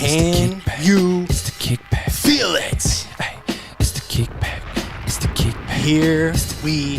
Can you feel it? Hey, it's the kickback. It's the kickback. Here we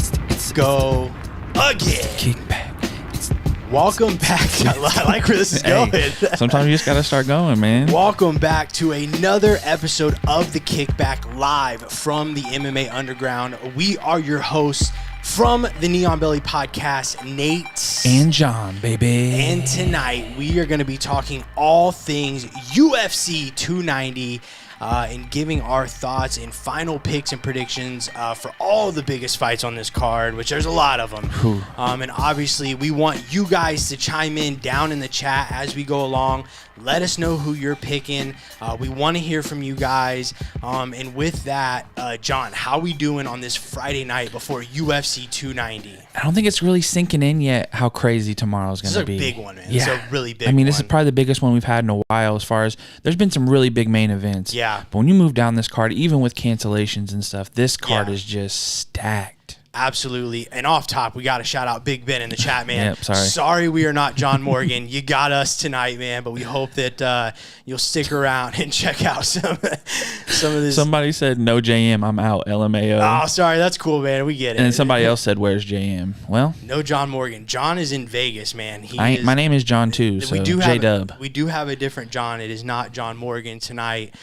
go again. Kickback. Welcome back. I like where this is going. Sometimes you just got to start going, man. Welcome back to another episode of The Kickback, live from the MMA Underground. We are your hosts from the Neon Belly Podcast, Nate and John, baby. And tonight we are going to be talking all things UFC 290 and giving our thoughts and final picks and predictions for all the biggest fights on this card, which there's a lot of them. And obviously we want you guys to chime in down in the chat as we go along. Let us know who you're picking. We want to hear from you guys. And with that, John, how we doing on this Friday night before UFC 290? I don't think it's really sinking in yet how crazy tomorrow's going to be. This is a big one, man. Yeah. It's a really big one. I mean, this is probably the biggest one we've had in a while as far as there's been some really big main events. Yeah. But when you move down this card, even with cancellations and stuff, this card is just stacked. Absolutely. And off top, we got to shout out Big Ben in the chat, man. Yep, sorry. Sorry we are not John Morgan. You got us tonight, man, but we hope that you'll stick around and check out some of this. Somebody said, no JM, I'm out, LMAO. Oh, sorry. That's cool, man. We get it. And then somebody else said, where's JM? Well. No John Morgan. John is in Vegas, man. My name is John, too, so J-Dub. We do have a different John. It is not John Morgan tonight.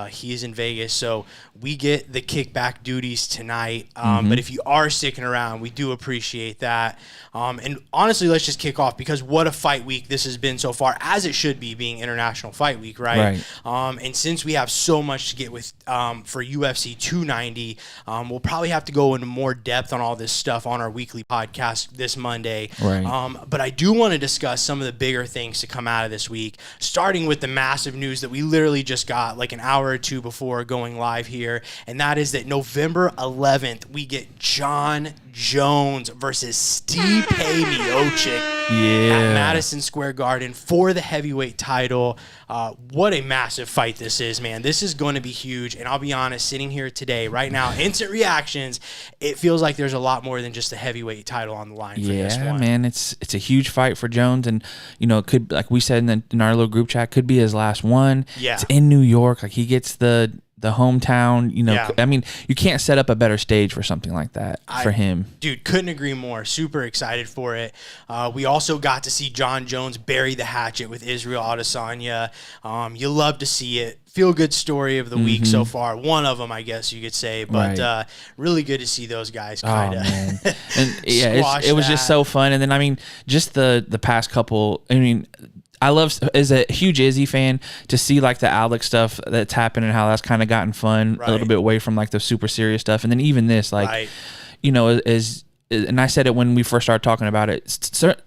He is in Vegas, so we get the kickback duties tonight. But if you are sticking around, we do appreciate that. And honestly, let's just kick off because what a fight week this has been so far, as it should be being International Fight Week, right? And since we have so much to get with for UFC 290, we'll probably have to go into more depth on all this stuff on our weekly podcast this Monday. But I do want to discuss some of the bigger things to come out of this week, starting with the massive news that we literally just got like an hour or two before going live here, and that is that November 11th we get John Jones versus Stipe Miocic at Madison Square Garden for the heavyweight title. What a massive fight this is, man. This is going to be huge, and I'll be honest, sitting here today, right now, instant reactions, it feels like there's a lot more than just a heavyweight title on the line for this one. Yeah, man, it's a huge fight for Jones, and you know, it could, like we said in our little group chat, could be his last one. It's in New York, like he gets the hometown, you know. I mean, you can't set up a better stage for something like that for him. Dude, couldn't agree more. Super excited for it. We also got to see John Jones bury the hatchet with Israel Adesanya. You love to see it. Feel good story of the week so far. One of them, I guess you could say, but really good to see those guys kind of. And it was just so fun. And then I mean, just the past couple. I mean, I love, as a huge Izzy fan, to see like the Alex stuff that's happened and how that's kind of gotten fun a little bit away from like the super serious stuff. And then even this, like, you know, and I said it when we first started talking about it,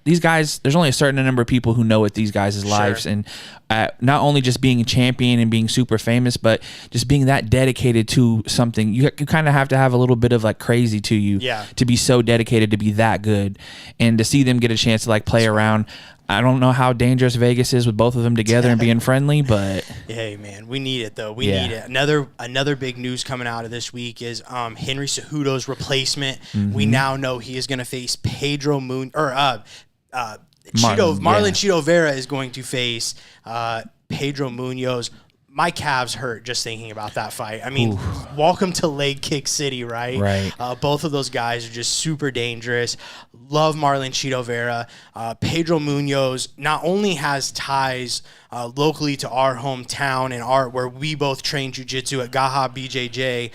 these guys, there's only a certain number of people who know what these guys' lives, and not only just being a champion and being super famous, but just being that dedicated to something. You kind of have to have a little bit of like crazy to you to be so dedicated to be that good, and to see them get a chance to like play around. I don't know how dangerous Vegas is with both of them together and being friendly, but hey, man, we need it though. We need it. Another big news coming out of this week is Henry Cejudo's replacement. We now know he is going to face Pedro Marlon Chito Vera is going to face Pedro Munoz. My calves hurt just thinking about that fight. I mean, welcome to leg kick city, right? Both of those guys are just super dangerous. Love Marlon Chito Vera. Pedro Munoz not only has ties locally to our hometown and where we both train jiu-jitsu at Gaha BJJ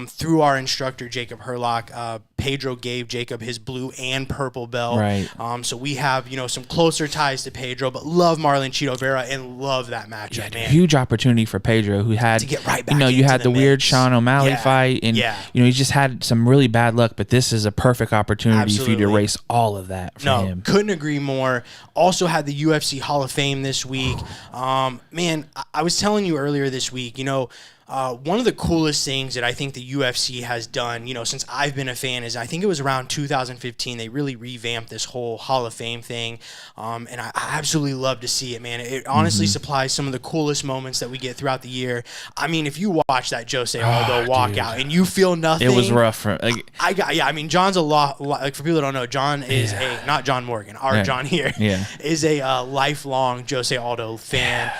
through our instructor, Jacob Herlock. Pedro gave Jacob his blue and purple belt. So we have, you know, some closer ties to Pedro, but love Marlon Chito Vera and love that matchup, man. Huge opportunity for Pedro, who had to get right back. You know, you had the weird Sean O'Malley fight, and you know, he just had some really bad luck. But this is a perfect opportunity for you to erase all of that for him. Couldn't agree more. Also had the UFC Hall of Fame this week. Man, I was telling you earlier this week, you know, one of the coolest things that I think the UFC has done, since I've been a fan, is I think it was around 2015 they really revamped this whole Hall of Fame thing, and I absolutely love to see it, man. It honestly supplies some of the coolest moments that we get throughout the year. I mean, if you watch that Jose Aldo walkout and you feel nothing, it was rough. John's a lot. Like, for people that don't know, John is not John Morgan. Our John here is a lifelong Jose Aldo fan.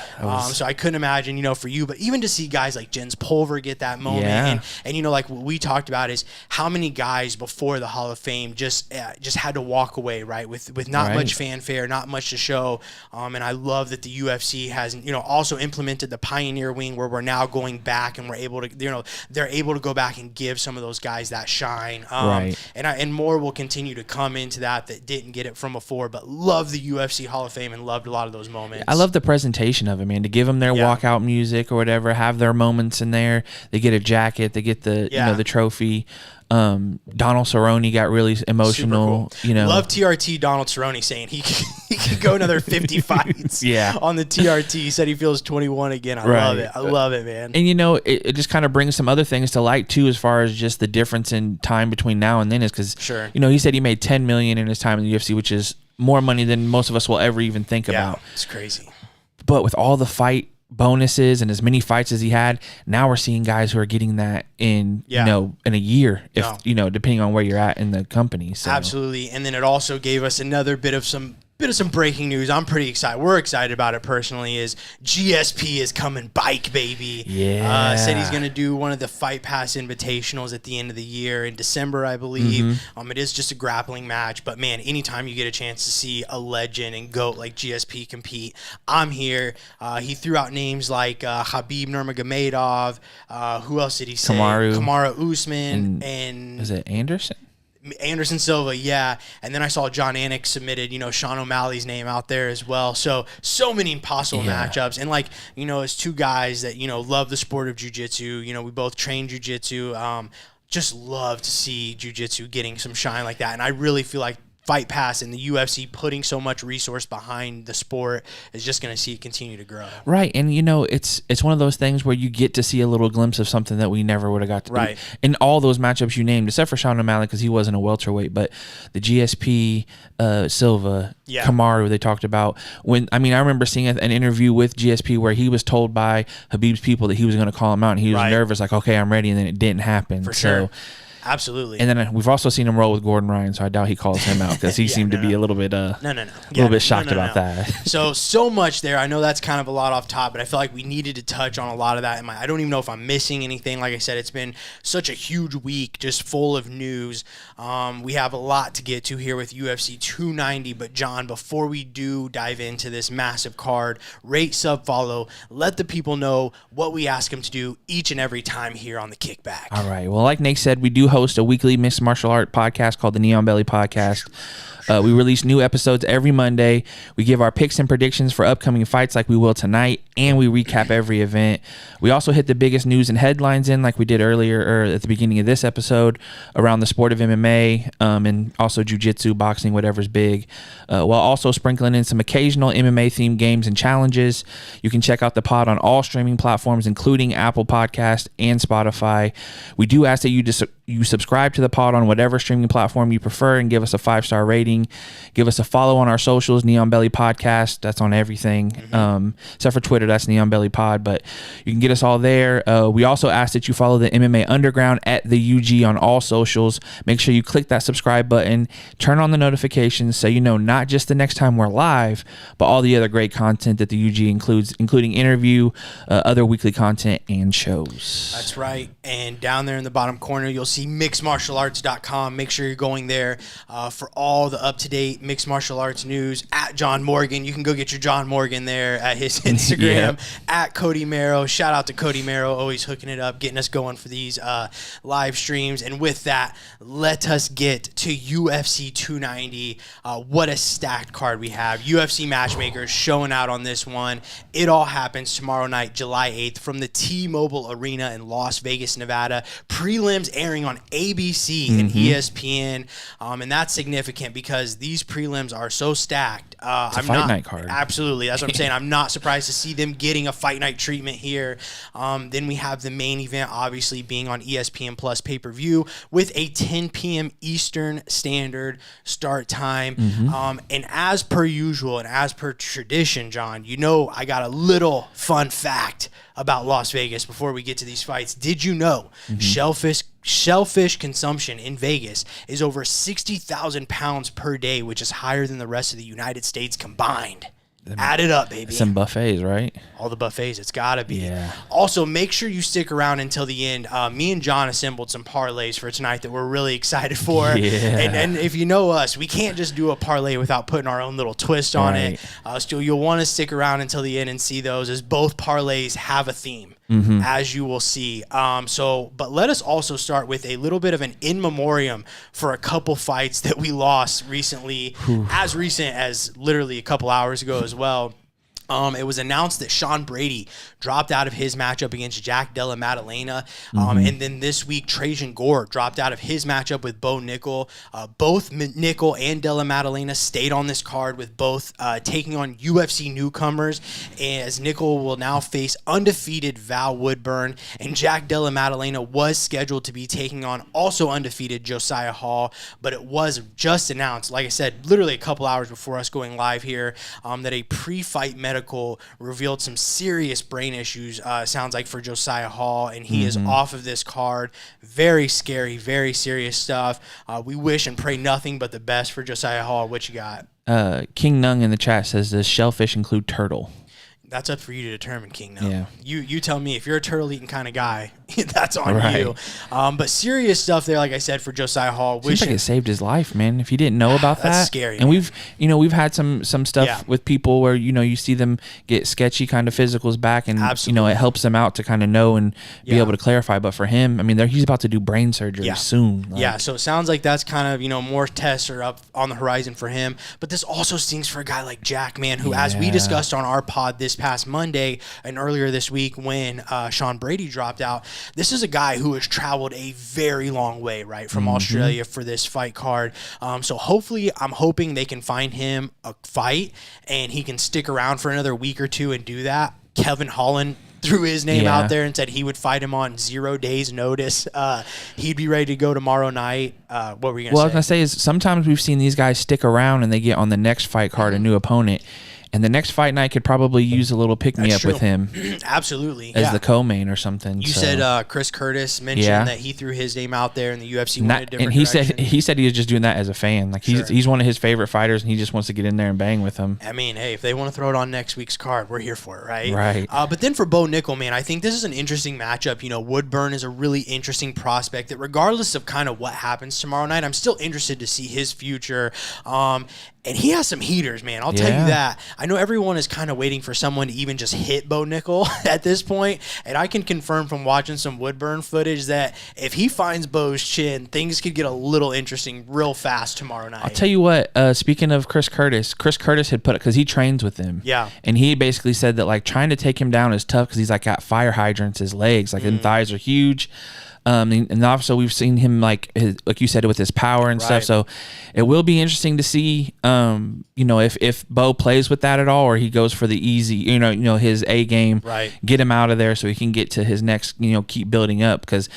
So I couldn't imagine, for you, but even to see guys like Jens Pulver get that moment, and like what we talked about is how many guys before the Hall of Fame just had to walk away, right, with not much fanfare, not much to show. And I love that the UFC has, also implemented the Pioneer Wing, where we're now going back and we're able to, they're able to go back and give some of those guys that shine. And more will continue to come into that didn't get it from before, but love the UFC Hall of Fame and loved a lot of those moments. I love the presentation of it, man, to give them their walkout music or whatever, have their moments in there. They get a jacket, they get the the trophy. Donald Cerrone got really emotional. Cool. Love TRT Donald Cerrone saying he could go another 50 fights on the TRT. He said he feels 21 again. I love it. I love it, man. And it just kind of brings some other things to light too, as far as just the difference in time between now and then, is because he said he made $10 million in his time in the UFC, which is more money than most of us will ever even think about. It's crazy. But with all the fight bonuses and as many fights as he had, now we're seeing guys who are getting that in in a year, if depending on where you're at in the company. So. Absolutely. And then it also gave us another bit of some breaking news. I'm pretty excited. We're excited about it personally. Is GSP is coming bike, baby. Said he's going to do one of the Fight Pass Invitationals at the end of the year in December, I believe. It is just a grappling match, but man, anytime you get a chance to see a legend and GOAT like GSP compete, I'm here. He threw out names like Khabib Nurmagomedov. Who else did he say? Kamaru Usman and is it Anderson Silva, and then I saw John Anik submitted, Sean O'Malley's name out there as well. So many impossible matchups, and as two guys that love the sport of jiu-jitsu. We both train jiu-jitsu. Just love to see jiu-jitsu getting some shine like that, and I really feel like Fight Pass and the UFC putting so much resource behind the sport is just going to see it continue to grow. Right, and it's one of those things where you get to see a little glimpse of something that we never would have got to do. In all those matchups you named, except for Sean O'Malley because he wasn't a welterweight, but the GSP, Silva, Kamaru they talked about. I remember seeing an interview with GSP where he was told by Khabib's people that he was going to call him out, and he was nervous, like, okay, I'm ready, and then it didn't happen. For sure. Absolutely. And then we've also seen him roll with Gordon Ryan, so I doubt he calls him out because he seemed to be a little bit shocked about that. So much there. I know that's kind of a lot off top, but I feel like we needed to touch on a lot of that. I don't even know if I'm missing anything. Like I said, it's been such a huge week, just full of news. We have a lot to get to here with UFC 290, but John, before we do dive into this massive card, rate, sub, follow, let the people know what we ask them to do each and every time here on the Kickback. All right. Well, like Nate said, we do host a weekly mixed martial art podcast called the Neon Belly Podcast. We release new episodes every Monday. We give our picks and predictions for upcoming fights like we will tonight, and we recap every event. We also hit the biggest news and headlines in like we did earlier or at the beginning of this episode around the sport of MMA and also jiu-jitsu, boxing, whatever's big, while also sprinkling in some occasional MMA-themed games and challenges. You can check out the pod on all streaming platforms, including Apple Podcast and Spotify. We do ask that you subscribe to the pod on whatever streaming platform you prefer and give us a 5-star rating. Give us a follow on our socials, Neon Belly Podcast. That's on everything. Except for Twitter, that's Neon Belly Pod, but you can get us all there. We also ask that you follow the MMA Underground at the UG on all socials. Make sure you click that subscribe button, turn on the notifications so you know not just the next time we're live, but all the other great content that the UG includes, including interview, other weekly content, and shows. That's right. And down there in the bottom corner, you'll see mixedmartialarts.com. Make sure you're going there for all the up-to-date mixed martial arts news. At John Morgan, you can go get your John Morgan there at his Instagram. At Cody Merrow, shout out to Cody Merrow, always hooking it up, getting us going for these live streams. And with that, let us get to UFC 290. What a stacked card we have. UFC matchmakers showing out on this one. It all happens tomorrow night, July 8th, from the T-Mobile Arena in Las Vegas, Nevada. Prelims airing on ABC and ESPN, and that's significant because these prelims are so stacked. It's a fight night card. Absolutely, that's what I'm saying. I'm not surprised to see them getting a fight night treatment here. Then we have the main event, obviously being on ESPN Plus pay-per-view with a 10 p.m. Eastern Standard start time. And as per usual and as per tradition, John, you know I got a little fun fact about Las Vegas before we get to these fights. Did you know shellfish consumption in Vegas is over 60,000 pounds per day, which is higher than the rest of the United States combined? Add it up, baby. Some buffets, right? All the buffets. It's got to be. Yeah. Also, make sure you stick around until the end. Me and John assembled some parlays for tonight that we're really excited for. Yeah. And if you know us, we can't just do a parlay without putting our own little twist on it. So you'll want to stick around until the end and see those, as both parlays have a theme. As you will see. But let us also start with a little bit of an in memoriam for a couple fights that we lost recently, as recent as literally a couple hours ago as well. It was announced that Sean Brady dropped out of his matchup against Jack Della Maddalena. And then this week, Trajan Gore dropped out of his matchup with Bo Nickel. Both Nickel and Della Maddalena stayed on this card, with both taking on UFC newcomers, as Nickel will now face undefeated Val Woodburn, and Jack Della Maddalena was scheduled to be taking on also undefeated Josiah Hall, but it was just announced, like I said, literally a couple hours before us going live here, that a pre-fight medical revealed some serious brain issues, sounds like, for Josiah Hall, and he is off of this card. Very scary, very serious stuff. We wish and pray nothing but the best for Josiah Hall. What you got? King Nung in the chat says, does shellfish include turtle? That's up for you to determine, King. Now, yeah. You tell me. If you're a turtle eating kind of guy, that's on you. But serious stuff there, like I said, for Josiah Hall. Seems like it saved his life, man. If you didn't know about that, that's scary. And man. we've had some stuff with people where you see them get sketchy kind of physicals back, and it helps them out to kind of know and be able to clarify. But for him, I mean, he's about to do brain surgery soon. So it sounds like that's kind of more tests are up on the horizon for him. But this also stings for a guy like Jack, man, who, as we discussed on our pod this past Monday and earlier this week when Sean Brady dropped out, this is a guy who has traveled a very long way, right, from Australia for this fight card. So hopefully, I'm hoping they can find him a fight and he can stick around for another week or two and do that. Kevin Holland threw his name out there and said he would fight him on 0 days notice. He'd be ready to go tomorrow night. What were you going to say? Well, I was going to say is sometimes we've seen these guys stick around and they get on the next fight card a new opponent. And the next fight night could probably use a little pick-me-up with him. Absolutely. As the co-main or something. You said Chris Curtis mentioned that he threw his name out there and the UFC went a different and he said he was just doing that as a fan. Like he's one of his favorite fighters, and he just wants to get in there and bang with them. I mean, hey, if they want to throw it on next week's card, we're here for it, right? Right. But then for Bo Nickel, man, I think this is an interesting matchup. Woodburn is a really interesting prospect that, regardless of kind of what happens tomorrow night, I'm still interested to see his future. And he has some heaters, man. I'll tell you that. I know everyone is kind of waiting for someone to even just hit Bo Nickel at this point. And I can confirm from watching some Woodburn footage that if he finds Bo's chin, things could get a little interesting real fast tomorrow night. I'll tell you what, speaking of Chris Curtis had put it, because he trains with him. Yeah. And he basically said that, like, trying to take him down is tough because he's, like, got fire hydrants, his legs. Like, his thighs are huge. And also we've seen him, like you said, with his power and stuff. So it will be interesting to see, if Bo plays with that at all, or he goes for the easy, his A game, get him out of there so he can get to his next, keep building up, because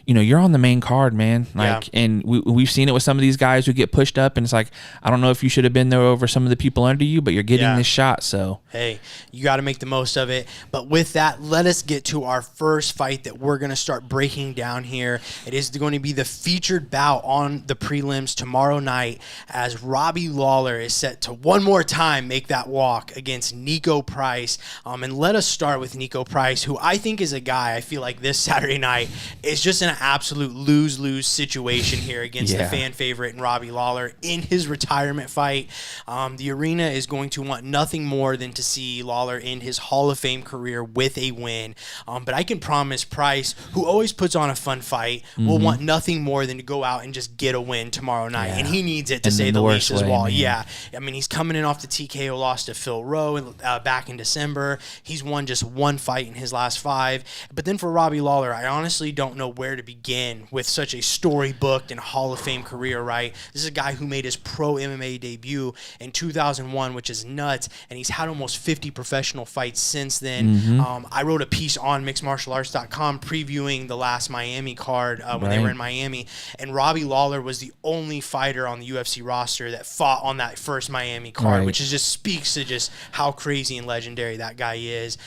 you're on the main card, man. And we've seen it with some of these guys who get pushed up, and it's like, I don't know if you should have been there over some of the people under you, but you're getting this shot. So hey, you got to make the most of it. But with that, let us get to our first fight that we're going to start breaking down here. It is going to be the featured bout on the prelims tomorrow night, as Robbie Lawler is set to one more time make that walk against Nico Price. And let us start with Nico Price, who I think is a guy, I feel like this Saturday night is just an absolute lose-lose situation here against the fan favorite and Robbie Lawler in his retirement fight. The arena is going to want nothing more than to see Lawler end his Hall of Fame career with a win. But I can promise Price, who always puts on a fun fight, will want nothing more than to go out and just get a win tomorrow night. And he needs it, to say the least, as well. Man. I mean, he's coming in off the TKO loss to Phil Rowe back in December. He's won just one fight in his last 5. But then for Robbie Lawler, I honestly don't know where to to begin with such a storybooked and Hall of Fame career, right? This is a guy who made his pro MMA debut in 2001, which is nuts, and he's had almost 50 professional fights since then. I wrote a piece on mixedmartialarts.com previewing the last Miami card when they were in Miami, and Robbie Lawler was the only fighter on the UFC roster that fought on that first Miami card, which is just speaks to just how crazy and legendary that guy is.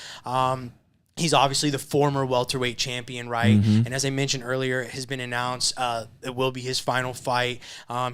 He's obviously the former welterweight champion, right? And as I mentioned earlier, it has been announced it will be his final fight.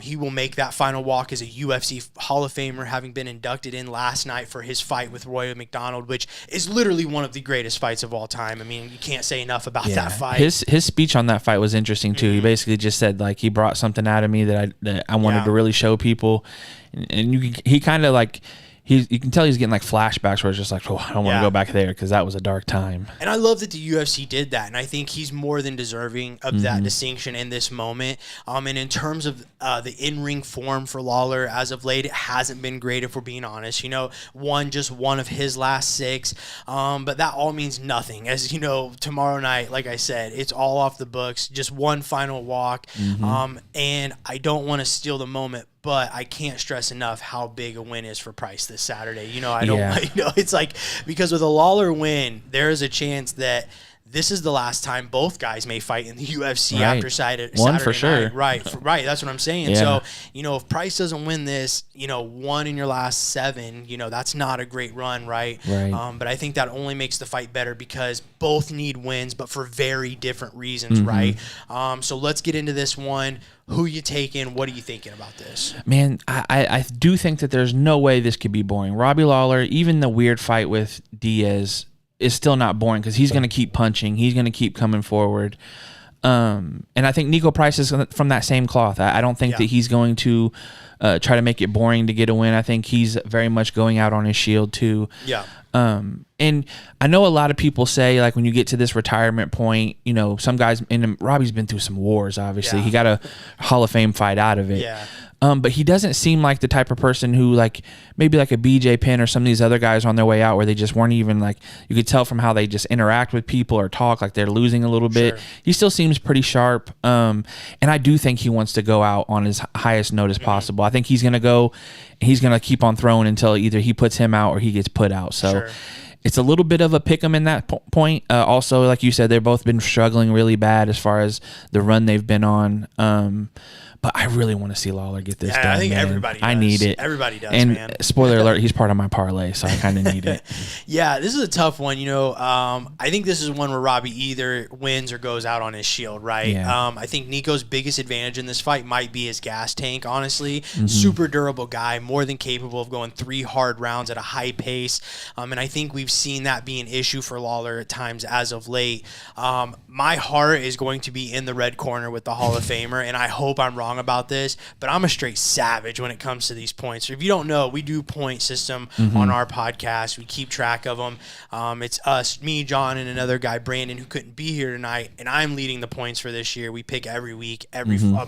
He will make that final walk as a UFC Hall of Famer, having been inducted in last night for his fight with Roy McDonald, which is literally one of the greatest fights of all time. I mean, you can't say enough about that fight. His speech on that fight was interesting too. He basically just said like he brought something out of me that I wanted to really show people, and he kind of like. You can tell he's getting like flashbacks where it's just like, oh, I don't want to go back there because that was a dark time. And I love that the UFC did that, and I think he's more than deserving of that distinction in this moment. And in terms of the in-ring form for Lawler, as of late, it hasn't been great if we're being honest. Just one of his last 6, but that all means nothing. As you know, tomorrow night, like I said, it's all off the books, just one final walk. And I don't want to steal the moment, but I can't stress enough how big a win is for Price this Saturday. It's like, because with a Lawler win, there is a chance that this is the last time both guys may fight in the UFC after Saturday One for sure. night. Right. That's what I'm saying. So, if Price doesn't win this, one in your last 7, that's not a great run, right? But I think that only makes the fight better because both need wins, but for very different reasons, right? So let's get into this one. Who you taking? What are you thinking about this? Man, I do think that there's no way this could be boring. Robbie Lawler, even the weird fight with Diaz, is still not boring because he's going to keep punching. He's going to keep coming forward. And I think Nico Price is from that same cloth. I don't think that he's going to try to make it boring to get a win. I think he's very much going out on his shield too. And I know a lot of people say, like, when you get to this retirement point, some guys, and Robbie's been through some wars, obviously. He got a Hall of Fame fight out of it. But he doesn't seem like the type of person who, like, maybe like a BJ Penn or some of these other guys on their way out where they just weren't even, like, you could tell from how they just interact with people or talk like they're losing a little bit. He still seems pretty sharp. And I do think he wants to go out on his highest note as possible. I think he's going to go, he's going to keep on throwing until either he puts him out or he gets put out. So it's a little bit of a pick 'em in that point. Also, like you said, they've both been struggling really bad as far as the run they've been on. But I really want to see Lawler get this done. I think everybody does. I need it. Everybody does, and man. Spoiler alert, he's part of my parlay, so I kind of need it. This is a tough one. I think this is one where Robbie either wins or goes out on his shield, right? I think Nico's biggest advantage in this fight might be his gas tank, honestly. Super durable guy, more than capable of going 3 hard rounds at a high pace. And I think we've seen that be an issue for Lawler at times as of late. My heart is going to be in the red corner with the Hall of Famer, and I hope I'm wrong about this, but I'm a straight savage when it comes to these points. If you don't know, we do point system on our podcast. We keep track of them. It's us, me, John, and another guy, Brandon, who couldn't be here tonight, and I'm leading the points for this year. We pick every week,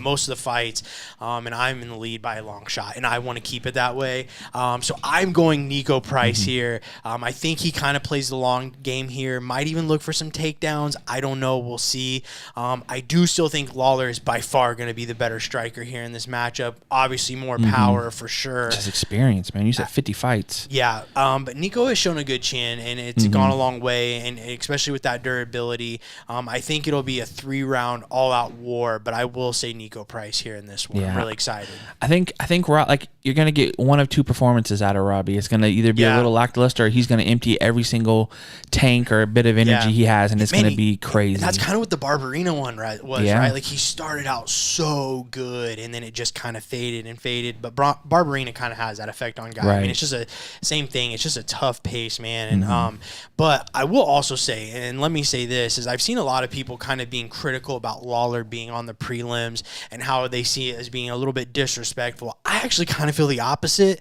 most of the fights, and I'm in the lead by a long shot, and I want to keep it that way. So I'm going Nico Price here. I think he kind of plays the long game here, might even look for some takedowns. I don't know. We'll see. I do still think Lawler is by far going to be the better striker here in this matchup. Obviously more power for sure. Just experience, man. You said 50 fights. But Nico has shown a good chin, and it's gone a long way, and especially with that durability. I think it'll be a 3-round all-out war, but I will say Nico Price here in this one. I'm really excited. I think like you're going to get one of 2 performances out of Robbie. It's going to either be a little lackluster or he's going to empty every single tank or a bit of energy he has, and it's going to be crazy. That's kind of what the Barberina one was, right? Like, he started out so good, and then it just kind of faded and faded. But Barberina kind of has that effect on guys. I mean, it's just a same thing. It's just a tough pace, man. And but I will also say, and let me say this, is I've seen a lot of people kind of being critical about Lawler being on the prelims and how they see it as being a little bit disrespectful. I actually kind of feel the opposite.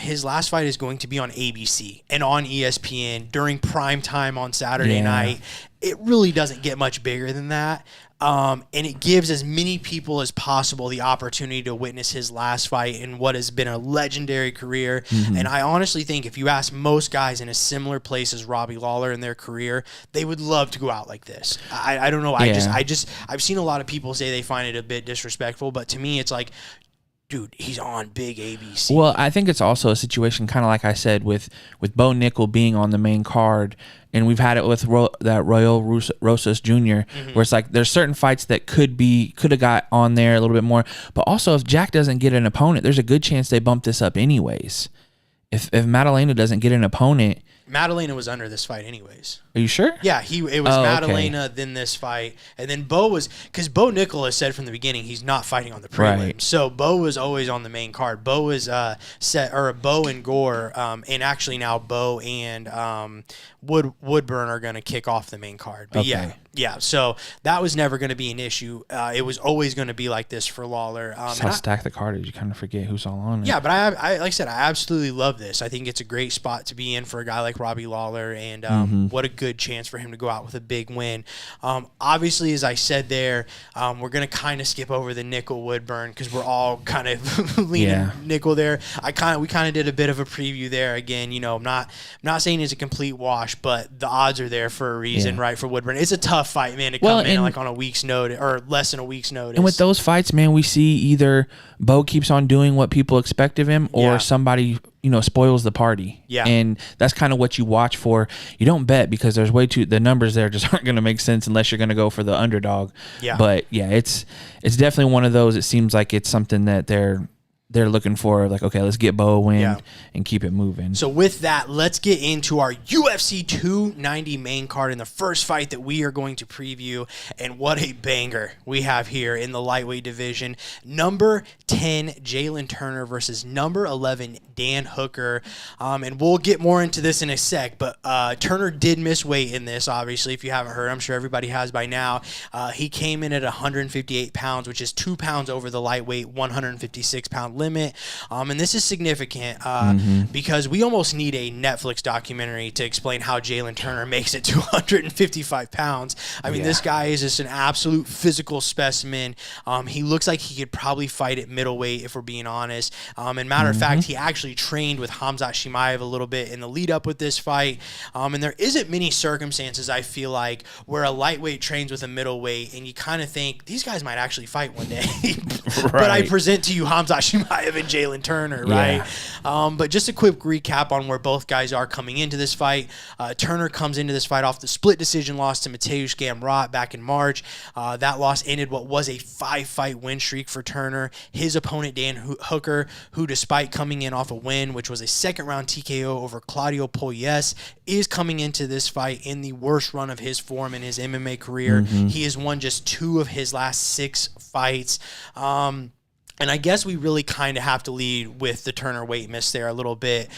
His last fight is going to be on ABC and on ESPN during prime time on Saturday night. It really doesn't get much bigger than that. And it gives as many people as possible the opportunity to witness his last fight in what has been a legendary career. And I honestly think if you ask most guys in a similar place as Robbie Lawler in their career, they would love to go out like this. I don't know. I've seen a lot of people say they find it a bit disrespectful, but to me, it's like, dude, he's on big ABC. Well, I think it's also a situation kind of like I said with Bo Nickel being on the main card, and we've had it with that Royal Rosas Jr., where it's like there's certain fights that could have got on there a little bit more, but also if Jack doesn't get an opponent, there's a good chance they bump this up anyways. If Madalena doesn't get an opponent, Madalena was under this fight anyways. Are you sure? Yeah, it was Madalena, then this fight, and then Bo was, because Bo Nickel has said from the beginning he's not fighting on the prelims, right. So Bo was always on the main card. Bo was Bo and Gore, and actually now Bo and Woodburn are going to kick off the main card. But yeah. So that was never going to be an issue. It was always going to be like this for Lawler. That's how stacked the card is. You kind of forget who's all on it. Yeah, but I like I said, I absolutely love this. I think it's a great spot to be in for a guy like Robbie Lawler, and what a good chance for him to go out with a big win. Obviously, as I said there, we're going to kind of skip over the Nickel Woodburn because we're all kind of leaning Nickel there. We kind of did a bit of a preview there. Again, I'm not saying it's a complete wash, but the odds are there for a reason, right? For Woodburn, it's a tough fight, man, to come in like on a week's notice or less than a week's notice. And with those fights, man, we see either Bo keeps on doing what people expect of him, or somebody spoils the party. Yeah. And that's kind of what you watch for. You don't bet because there's the numbers there just aren't going to make sense unless you're going to go for the underdog. Yeah. But yeah, it's definitely one of those. It seems like it's something that they're looking for, like, okay, let's get Bo a win and keep it moving. So with that, let's get into our UFC 290 main card in the first fight that we are going to preview. And what a banger we have here in the lightweight division. Number 10, Jalen Turner versus number 11, Dan Hooker. And we'll get more into this in a sec, but Turner did miss weight in this, obviously. If you haven't heard, I'm sure everybody has by now. He came in at 158 pounds, which is 2 pounds over the lightweight 156-pound limit. And this is significant because we almost need a Netflix documentary to explain how Jalen Turner makes it to 155 pounds. I mean, this guy is just an absolute physical specimen. He looks like he could probably fight at middleweight, if we're being honest. And matter of fact, he actually trained with Khamzat Chimaev a little bit in the lead up with this fight. And there isn't many circumstances, I feel like, where a lightweight trains with a middleweight and you kind of think these guys might actually fight one day. But I present to you Khamzat Chimaev and Jalen Turner, right? But just a quick recap on where both guys are coming into this fight. Turner comes into this fight off the split decision loss to Mateusz Gamrot back in March. That loss ended what was a 5-fight win streak for Turner. His opponent, Dan Hooker, who despite coming in off a win, which was a second-round TKO over Claudio Puelles, is coming into this fight in the worst run of his form in his MMA career. He has won just 2 of his last 6 fights. And I guess we really kind of have to lead with the Turner weight miss there a little bit.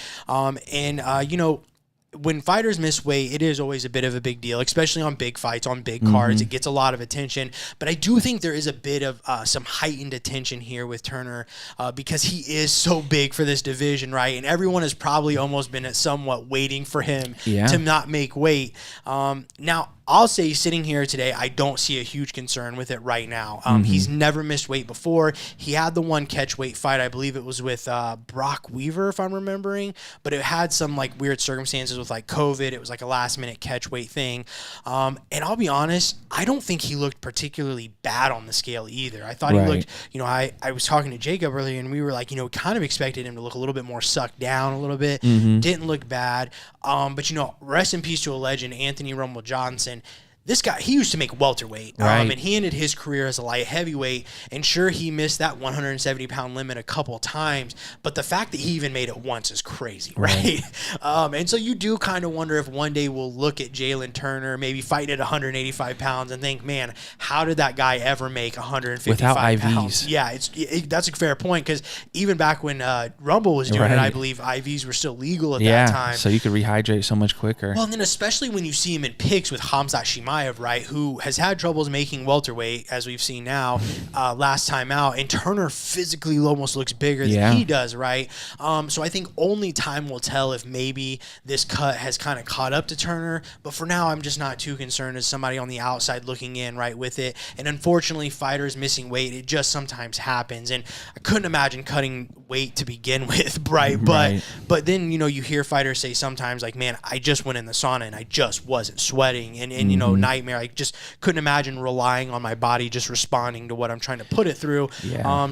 When fighters miss weight, it is always a bit of a big deal, especially on big fights, on big cards. It gets a lot of attention. But I do think there is a bit of some heightened attention here with Turner because he is so big for this division, right? And everyone has probably almost been somewhat waiting for him to not make weight. Now, I'll say sitting here today, I don't see a huge concern with it right now. He's never missed weight before. He had the one catch weight fight. I believe it was with Brock Weaver, if I'm remembering. But it had some like weird circumstances with like COVID. It was like a last minute catch weight thing. And I'll be honest, I don't think he looked particularly bad on the scale either. I thought he looked, I was talking to Jacob earlier and we were like, kind of expected him to look a little bit more sucked down a little bit. Didn't look bad. But rest in peace to a legend, Anthony Rumble Johnson. This guy, he used to make welterweight, and he ended his career as a light heavyweight, and sure, he missed that 170-pound limit a couple times, but the fact that he even made it once is crazy, right? And so you do kind of wonder if one day we'll look at Jalen Turner, maybe fighting at 185 pounds, and think, man, how did that guy ever make 155 without pounds? IVs? Yeah, that's a fair point, because even back when Rumble was doing it, I believe IVs were still legal at that time. So you could rehydrate so much quicker. Well, and then especially when you see him in pics with Khamzat Chimaev, Chimaev, right, who has had troubles making welterweight, as we've seen now, last time out, and Turner physically almost looks bigger than he does, right? So I think only time will tell if maybe this cut has kind of caught up to Turner, but for now, I'm just not too concerned as somebody on the outside looking in, right, with it. And unfortunately, fighters missing weight, it just sometimes happens, and I couldn't imagine cutting weight to begin with, right? But then, you know, you hear fighters say sometimes, like, man, I just went in the sauna and I just wasn't sweating, and you know, nightmare. I just couldn't imagine relying on my body just responding to what I'm trying to put it through.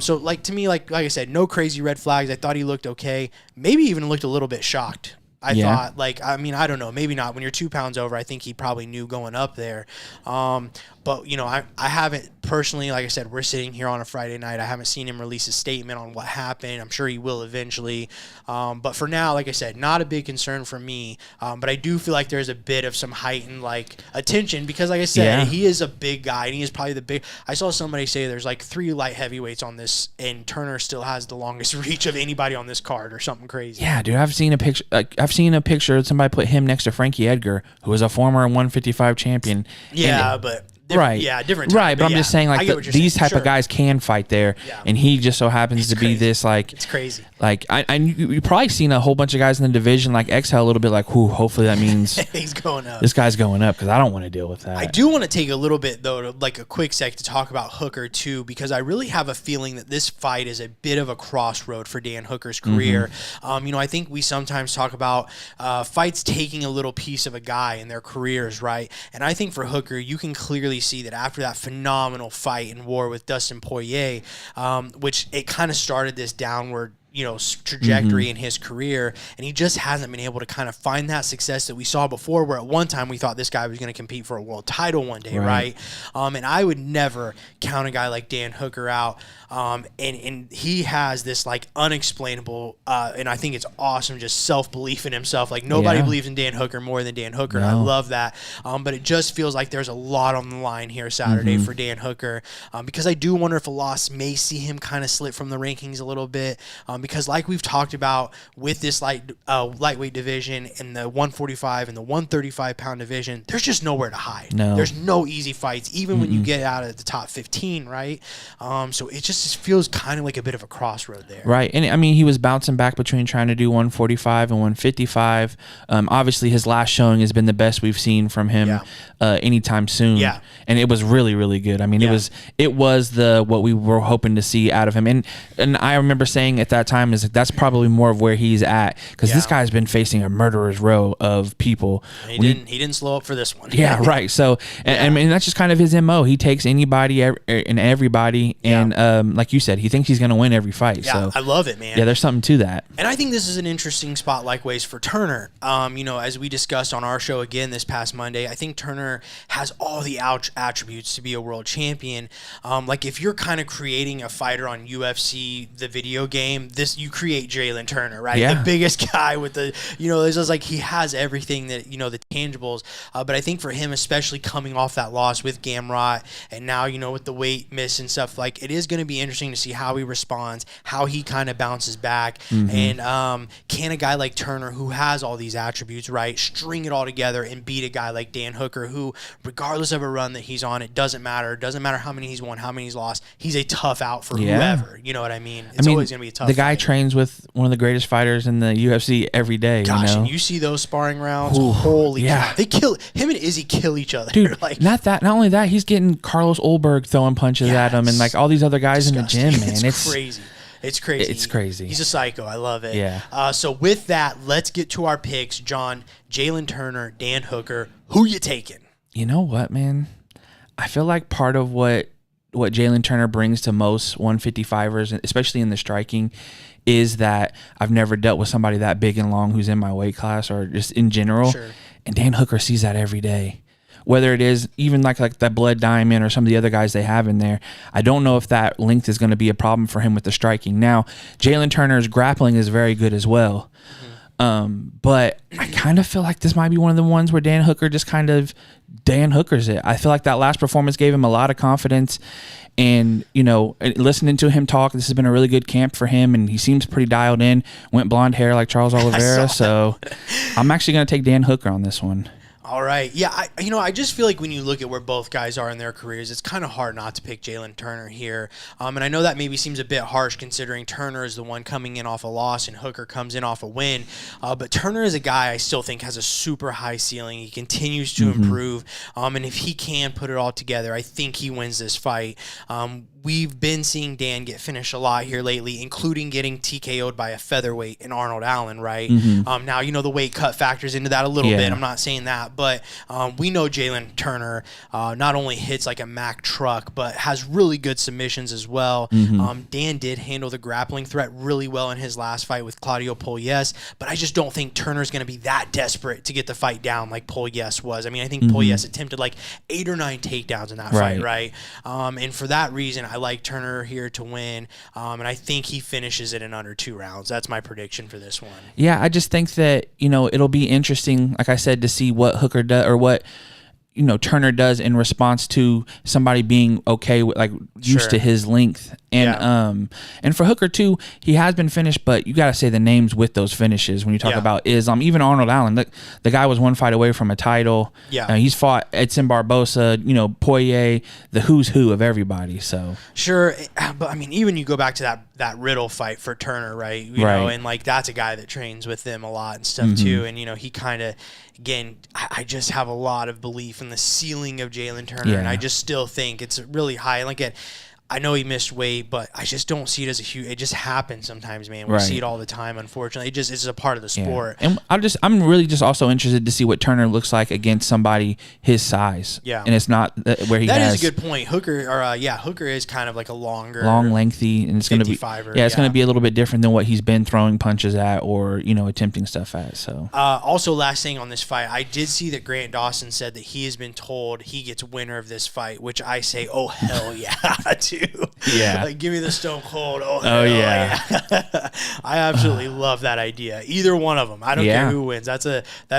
So like, to me, like I said, no crazy red flags. I thought he looked okay, maybe even looked a little bit shocked. I thought, like, I mean, I don't know, maybe not. When you're 2 pounds over, I think he probably knew going up there. But, you know, I haven't personally, like I said, we're sitting here on a Friday night. I haven't seen him release a statement on what happened. I'm sure he will eventually. But for now, like I said, not a big concern for me. But I do feel like there's a bit of some heightened, like, attention because, like I said, he is a big guy, and he is probably the big. I saw somebody say there's like 3 light heavyweights on this, and Turner still has the longest reach of anybody on this card or something crazy. Yeah, dude, I've seen a picture. I've seen a picture. Somebody put him next to Frankie Edgar, who was a former 155 champion. Yeah, but. Different time. Right, but I'm just saying, like, these type of guys can fight there, and he just so happens to be this, like, it's crazy. Like, you've probably seen a whole bunch of guys in the division, like, exhale a little bit, like, whoo, hopefully that means he's going up. This guy's going up, because I don't want to deal with that. I do want to take a little bit, though, like a quick sec to talk about Hooker, too, because I really have a feeling that this fight is a bit of a crossroad for Dan Hooker's career. You know, I think we sometimes talk about fights taking a little piece of a guy in their careers, right? And I think for Hooker, you can clearly see that after that phenomenal fight and war with Dustin Poirier, which it kind of started this downward, you know, trajectory in his career, and he just hasn't been able to kind of find that success that we saw before, where at one time we thought this guy was going to compete for a world title one day, right? And I would never count a guy like Dan Hooker out, and he has this, like, unexplainable, and I think it's awesome, just self-belief in himself. Like, nobody believes in Dan Hooker more than Dan Hooker. I love that, but it just feels like there's a lot on the line here Saturday for Dan Hooker, because I do wonder if a loss may see him kind of slip from the rankings a little bit, because like we've talked about with this lightweight division and the 145 and the 135 pound division, there's just nowhere to hide. There's no easy fights, even when you get out of the top 15, right? So it just feels kind of like a bit of a crossroad there. Right. And I mean, he was bouncing back between trying to do 145 and 155. Obviously, his last showing has been the best we've seen from him anytime soon. And it was really, really good. I mean, it was what we were hoping to see out of him. And I remember saying at that time is that's probably more of where he's at, because this guy's been facing a murderer's row of people. He didn't slow up for this one. Right. So I mean, that's just kind of his MO. He takes anybody and everybody, and like you said, he thinks he's going to win every fight. So I love it, man. Yeah, there's something to that. And I think this is an interesting spot, likewise, for Turner. You know, as we discussed on our show again this past Monday, I think Turner has all the attributes to be a world champion. Like, if you're kind of creating a fighter on UFC, the video game, you create Jalen Turner, right? The biggest guy with the, you know, it's just like he has everything that, you know, the tangibles. But I think for him, especially coming off that loss with Gamrot, and now, you know, with the weight miss and stuff, like, it is going to be interesting to see how he responds, how he kind of bounces back, and can a guy like Turner, who has all these attributes, right, string it all together and beat a guy like Dan Hooker, who, regardless of a run that he's on, it doesn't matter. It doesn't matter how many he's won, how many he's lost. He's a tough out for whoever. You know what I mean? It's always going to be a tough. The guy trains with one of the greatest fighters in the UFC every day. Gosh, you know? And you see those sparring rounds. Holy cow. They kill him and Izzy kill each other. Dude, like, not only that, he's getting Carlos Olberg throwing punches at him, and like all these other guys in the gym, man. It's crazy. It's crazy. It's crazy. He's a psycho. I love it. Yeah. So with that, let's get to our picks. John, Jalen Turner, Dan Hooker. Who you taking? You know what, man? I feel like part of what Jalen Turner brings to most 155ers, especially in the striking, is that I've never dealt with somebody that big and long who's in my weight class, or just in general. Sure. And Dan Hooker sees that every day. Whether it is even like that Blood Diamond or some of the other guys they have in there, I don't know if that length is going to be a problem for him with the striking. Now, Jalen Turner's grappling is very good as well. But I kind of feel like this might be one of the ones where Dan Hooker just kind of Dan Hookers it. I feel like that last performance gave him a lot of confidence, and, you know, listening to him talk, this has been a really good camp for him, and he seems pretty dialed in. Went blonde hair like Charles Oliveira, so I'm actually going to take Dan Hooker on this one. All right. Yeah, I just feel like when you look at where both guys are in their careers, it's kind of hard not to pick Jalen Turner here. And I know that maybe seems a bit harsh considering Turner is the one coming in off a loss and Hooker comes in off a win. But Turner is a guy I still think has a super high ceiling. He continues to improve. And if he can put it all together, I think he wins this fight. We've been seeing Dan get finished a lot here lately, including getting TKO'd by a featherweight in Arnold Allen, right? Now, the weight cut factors into that a little bit. I'm not saying that, but we know Jalen Turner not only hits like a Mack truck, but has really good submissions as well. Dan did handle the grappling threat really well in his last fight with Claudio Puelles, but I just don't think Turner's going to be that desperate to get the fight down like Puelles was. I mean, I think Puelles attempted like 8 or 9 takedowns in that fight, right? And for that reason, I like Turner here to win, and I think he finishes it in under 2 rounds. That's my prediction for this one. Yeah, I just think that, it'll be interesting, like I said, to see what Hooker does or what Turner does in response to somebody being okay with used to his length. And and for Hooker too, he has been finished, but you got to say the names with those finishes when you talk about Islam. Even Arnold Allen, the guy was 1 fight away from a title. He's fought Edson Barbosa, Poirier, the who's who of everybody. So sure, but I mean, even you go back to that Riddle fight for Turner, right? You know, and that's a guy that trains with them a lot and stuff too. And he kind of, again, I just have a lot of belief in the ceiling of Jalen Turner, and I just still think it's really high. I know he missed weight, but I just don't see it as a huge. It just happens sometimes, man. We see it all the time. Unfortunately, it's a part of the sport. And I'm really just also interested to see what Turner looks like against somebody his size. And it's not where he. That is a good point. Hooker is kind of like a long, lengthy, and it's going to be it's going to be a little bit different than what he's been throwing punches at or attempting stuff at. So also, last thing on this fight, I did see that Grant Dawson said that he has been told he gets winner of this fight, which I say, oh hell yeah, dude. Give me the Stone Cold. Oh yeah. I absolutely love that idea. Either one of them. I don't care who wins. That's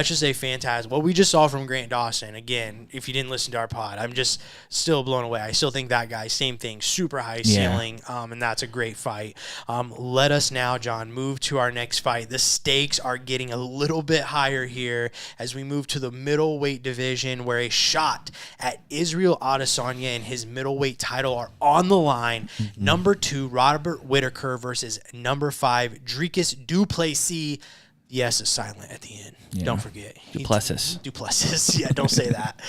just a fantastic. What we just saw from Grant Dawson, again, if you didn't listen to our pod, I'm just still blown away. I still think that guy, same thing, super high ceiling, and that's a great fight. Let us now, John, move to our next fight. The stakes are getting a little bit higher here as we move to the middleweight division, where a shot at Israel Adesanya and his middleweight title are on the line. Number 2, Robert Whittaker versus number 5, Dricus du Plessis. The S is silent at the end. Don't forget. Plessis. Yeah, don't say that.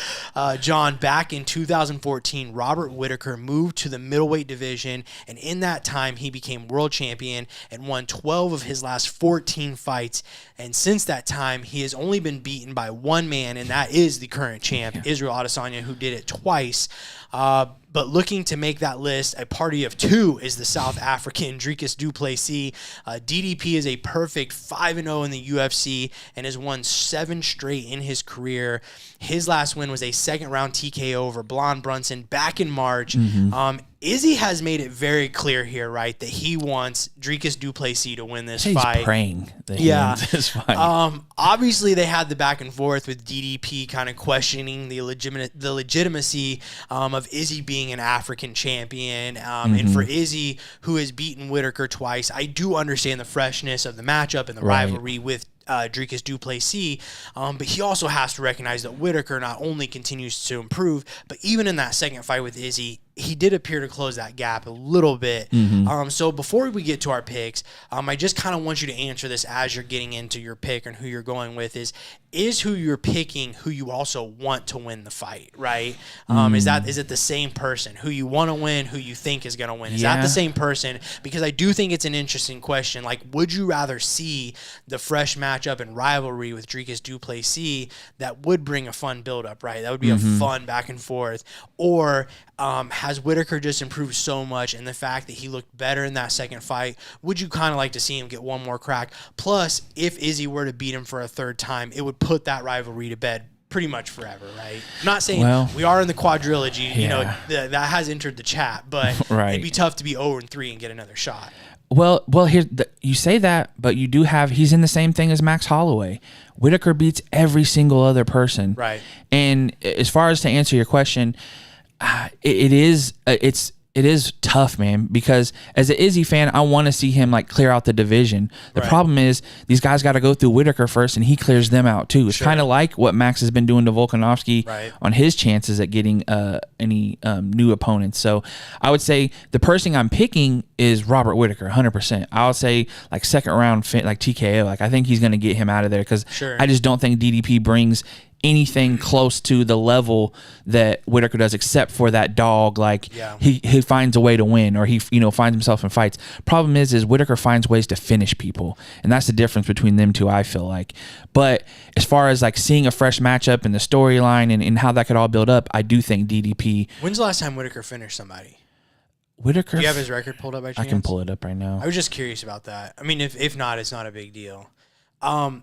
John, back in 2014, Robert Whittaker moved to the middleweight division, and in that time, he became world champion and won 12 of his last 14 fights. And since that time, he has only been beaten by one man, and that is the current champ, Israel Adesanya, who did it twice. But looking to make that list, a party of 2 is the South African Dricus du Plessis. DDP is a perfect 5-0 in the UFC and has won 7 straight in his career. His last win was a second-round TKO over Blon Brunson back in March. Izzy has made it very clear here, right, that he wants Dricus du Plessis to win this fight. He's praying that he wins this fight. Obviously, they had the back and forth with DDP kind of questioning the legitimacy of Izzy being an African champion. And for Izzy, who has beaten Whittaker twice, I do understand the freshness of the matchup and the rivalry with Dricus du Plessis, but he also has to recognize that Whittaker not only continues to improve, but even in that second fight with Izzy, he did appear to close that gap a little bit. So before we get to our picks, I just kind of want you to answer this as you're getting into your pick and who you're going with is who you're picking who you also want to win the fight, right? Is it the same person who you want to win, who you think is going to win? Is that the same person? Because I do think it's an interesting question. Like, would you rather see the fresh matchup and rivalry with Dricus du Plessis that would bring a fun build-up, right? That would be a fun back and forth. Or has Whittaker just improved so much, and the fact that he looked better in that second fight, would you kind of like to see him get one more crack? Plus, if Izzy were to beat him for a third time, it would put that rivalry to bed pretty much forever, right? I'm not saying we are in the quadrilogy, that has entered the chat, but it'd be tough to be 0-3 and get another shot. Well, you say that, but you do have, he's in the same thing as Max Holloway. Whittaker beats every single other person. Right. And as far as to answer your question, it's it is tough, man, because as an Izzy fan, I want to see him like clear out the division. The problem is these guys got to go through Whittaker first, and he clears them out too. It's kind of like what Max has been doing to Volkanovski on his chances at getting any new opponents. So I would say the person I'm picking is Robert Whittaker, 100%. I'll say like second round, like TKO. Like I think he's going to get him out of there because I just don't think DDP brings anything close to the level that Whittaker does, except for that dog. Like he finds a way to win, or he finds himself in fights. Problem is Whittaker finds ways to finish people, and that's the difference between them two, I feel like. But as far as like seeing a fresh matchup and the storyline and how that could all build up, I do think DDP. When's the last time Whittaker finished somebody? Whittaker. Do you have his record pulled up by chance? I can pull it up right now. I was just curious about that. I mean, if not, it's not a big deal. I'll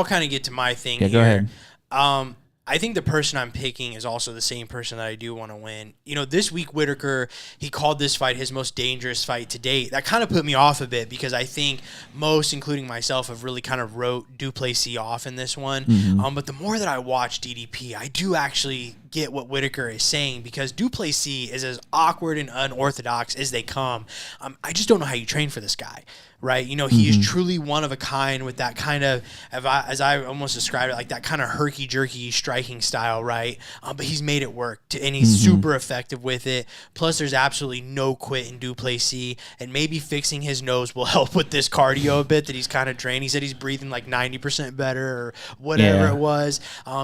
kind of get to my thing here. Go ahead. I think the person I'm picking is also the same person that I do want to win. This week Whittaker, he called this fight his most dangerous fight to date. That kind of put me off a bit because I think most, including myself, have really kind of wrote Du Plessis off in this one. But the more that I watch DDP, I do actually get what Whittaker is saying, because Du Plessis is as awkward and unorthodox as they come. I just don't know how you train for this guy. Right, he is truly one of a kind with that kind of, as I almost described it, like that kind of herky-jerky striking style, right? But he's made it work, and he's super effective with it. Plus, there's absolutely no quit in Du Plessis, and maybe fixing his nose will help with this cardio a bit that he's kind of drained. He said he's breathing like 90% better or whatever it was,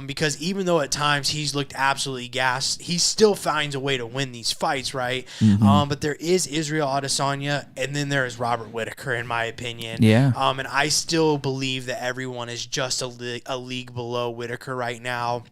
because even though at times he's looked absolutely gassed, he still finds a way to win these fights, right? But there is Israel Adesanya, and then there is Robert Whittaker, in my opinion. And I still believe that everyone is just a league below Whittaker right now.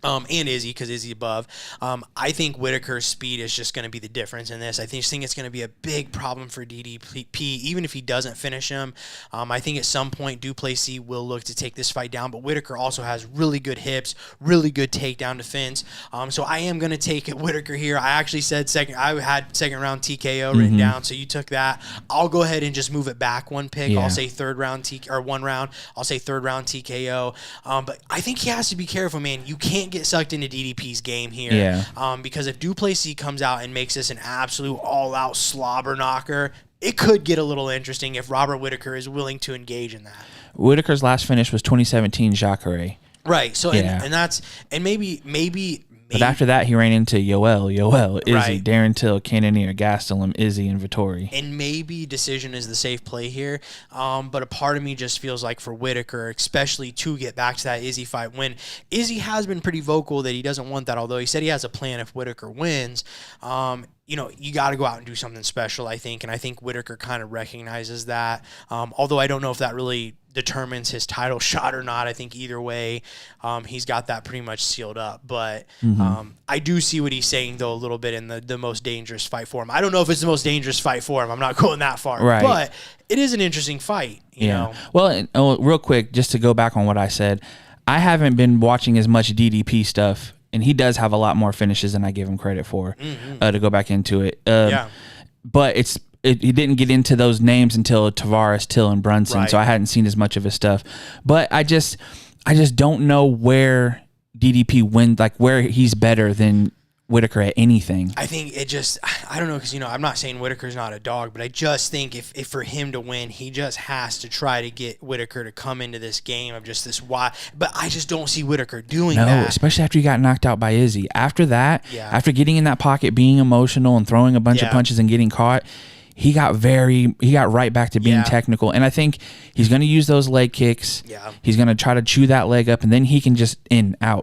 And Izzy, because Izzy above. I think Whittaker's speed is just going to be the difference in this. I just think it's going to be a big problem for DDP, even if he doesn't finish him. I think at some point Du Plessis will look to take this fight down, but Whittaker also has really good hips, really good takedown defense. So I am going to take Whittaker here. I actually said I had second round TKO written down, so you took that. I'll go ahead and just move it back one pick. I'll say third round one round. I'll say third round TKO. But I think he has to be careful, man. You can't get sucked into DDP's game here. Because if Du Plessis comes out and makes this an absolute all-out slobber knocker, it could get a little interesting if Robert Whittaker is willing to engage in that. Whittaker's last finish was 2017 Jacare. Right. So and maybe. But after that, he ran into Yoel, Izzy, Darren Till, Cannonier, Gastelum, Izzy, and Vittori. And maybe decision is the safe play here. But a part of me just feels like for Whittaker, especially to get back to that Izzy fight, when Izzy has been pretty vocal that he doesn't want that, although he said he has a plan if Whittaker wins. You got to go out and do something special, I think. And I think Whittaker kind of recognizes that. Although I don't know if that really determines his title shot or not. I think either way, he's got that pretty much sealed up. But I do see what he's saying, though, a little bit in the most dangerous fight for him. I don't know if it's the most dangerous fight for him. I'm not going that far. Right. But it is an interesting fight, you know. Well, and, real quick, just to go back on what I said, I haven't been watching as much DDP stuff, and he does have a lot more finishes than I give him credit for, to go back into it. But he didn't get into those names until Tavares, Till, and Brunson, so I hadn't seen as much of his stuff. But I just don't know where DDP wins, like where he's better than Whittaker at anything. I think I don't know, because I'm not saying Whittaker's not a dog, but I just think if for him to win, he just has to try to get Whittaker to come into this game of just this why. But I just don't see Whittaker doing that. No, especially after he got knocked out by Izzy. After that, after getting in that pocket, being emotional and throwing a bunch of punches and getting caught, he got right back to being technical. And I think he's going to use those leg kicks. He's going to try to chew that leg up, and then he can just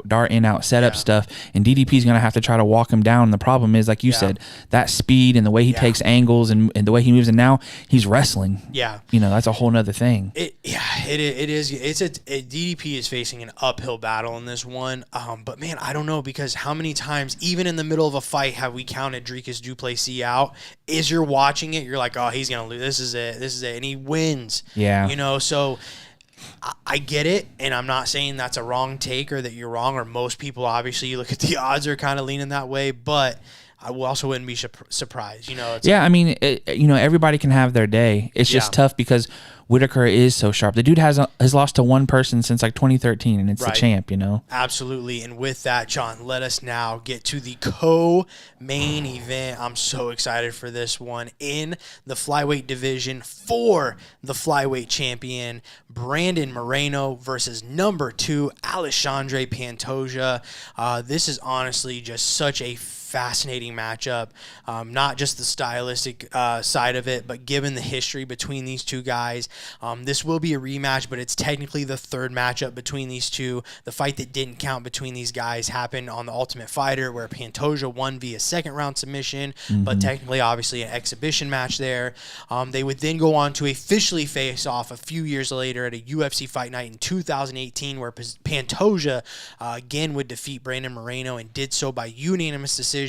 dart in, out, set up stuff. And DDP's going to have to try to walk him down. And the problem is, like you said, that speed and the way he takes angles and the way he moves. And now he's wrestling. That's a whole nother thing. It is. DDP is facing an uphill battle in this one. But man, I don't know, because how many times, even in the middle of a fight, have we counted Dricus Du Plessis out? As you're watching it, you're like, oh, he's gonna lose. This is it, and he wins. So I get it, and I'm not saying that's a wrong take or that you're wrong, or most people, obviously, you look at the odds are kind of leaning that way, but I also wouldn't be surprised. I mean, everybody can have their day. It's just tough because Whittaker is so sharp. The dude has lost to one person since like 2013, and it's the champ, Absolutely. And with that, John, let us now get to the co-main event. I'm so excited for this one. In the flyweight division for the flyweight champion, Brandon Moreno versus number 2, Alexandre Pantoja. This is honestly just such a fascinating matchup, not just the stylistic side of it, but given the history between these two guys. This will be a rematch, but it's technically the third matchup between these two. The fight that didn't count between these guys happened on The Ultimate Fighter, where Pantoja won via second round submission, but technically obviously an exhibition match there. They would then go on to officially face off a few years later at a UFC Fight Night in 2018, where Pantoja again would defeat Brandon Moreno and did so by unanimous decision.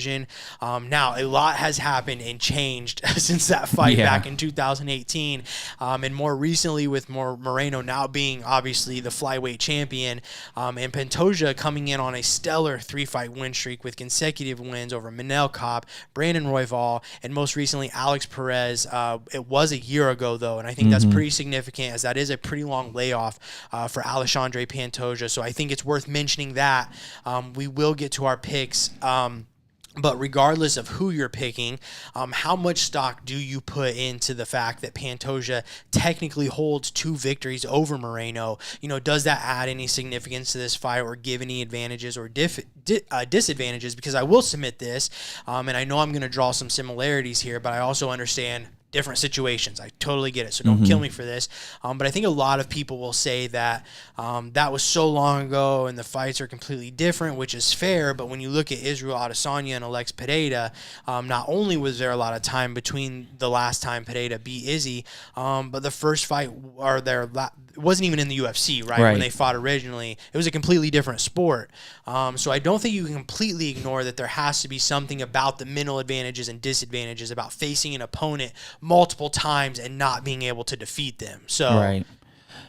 Now, a lot has happened and changed since that fight back in 2018, and more recently with Moreno now being obviously the flyweight champion, and Pantoja coming in on a stellar 3-fight win streak with consecutive wins over Manel Kape, Brandon Royval, and most recently Alex Perez. It was a year ago, though, and I think that's pretty significant, as that is a pretty long layoff for Alexandre Pantoja, so I think it's worth mentioning that. We will get to our picks. But regardless of who you're picking, how much stock do you put into the fact that Pantoja technically holds 2 victories over Moreno? Does that add any significance to this fight or give any advantages or disadvantages? Because I will submit this, and I know I'm going to draw some similarities here, but I also understand different situations. I totally get it, so don't kill me for this. But I think a lot of people will say that that was so long ago and the fights are completely different, which is fair. But when you look at Israel Adesanya and Alex Pereira, not only was there a lot of time between the last time Pereira beat Izzy, but the first fight it wasn't even in the UFC, right? When they fought originally. It was a completely different sport. So I don't think you can completely ignore that there has to be something about the mental advantages and disadvantages about facing an opponent multiple times and not being able to defeat them. So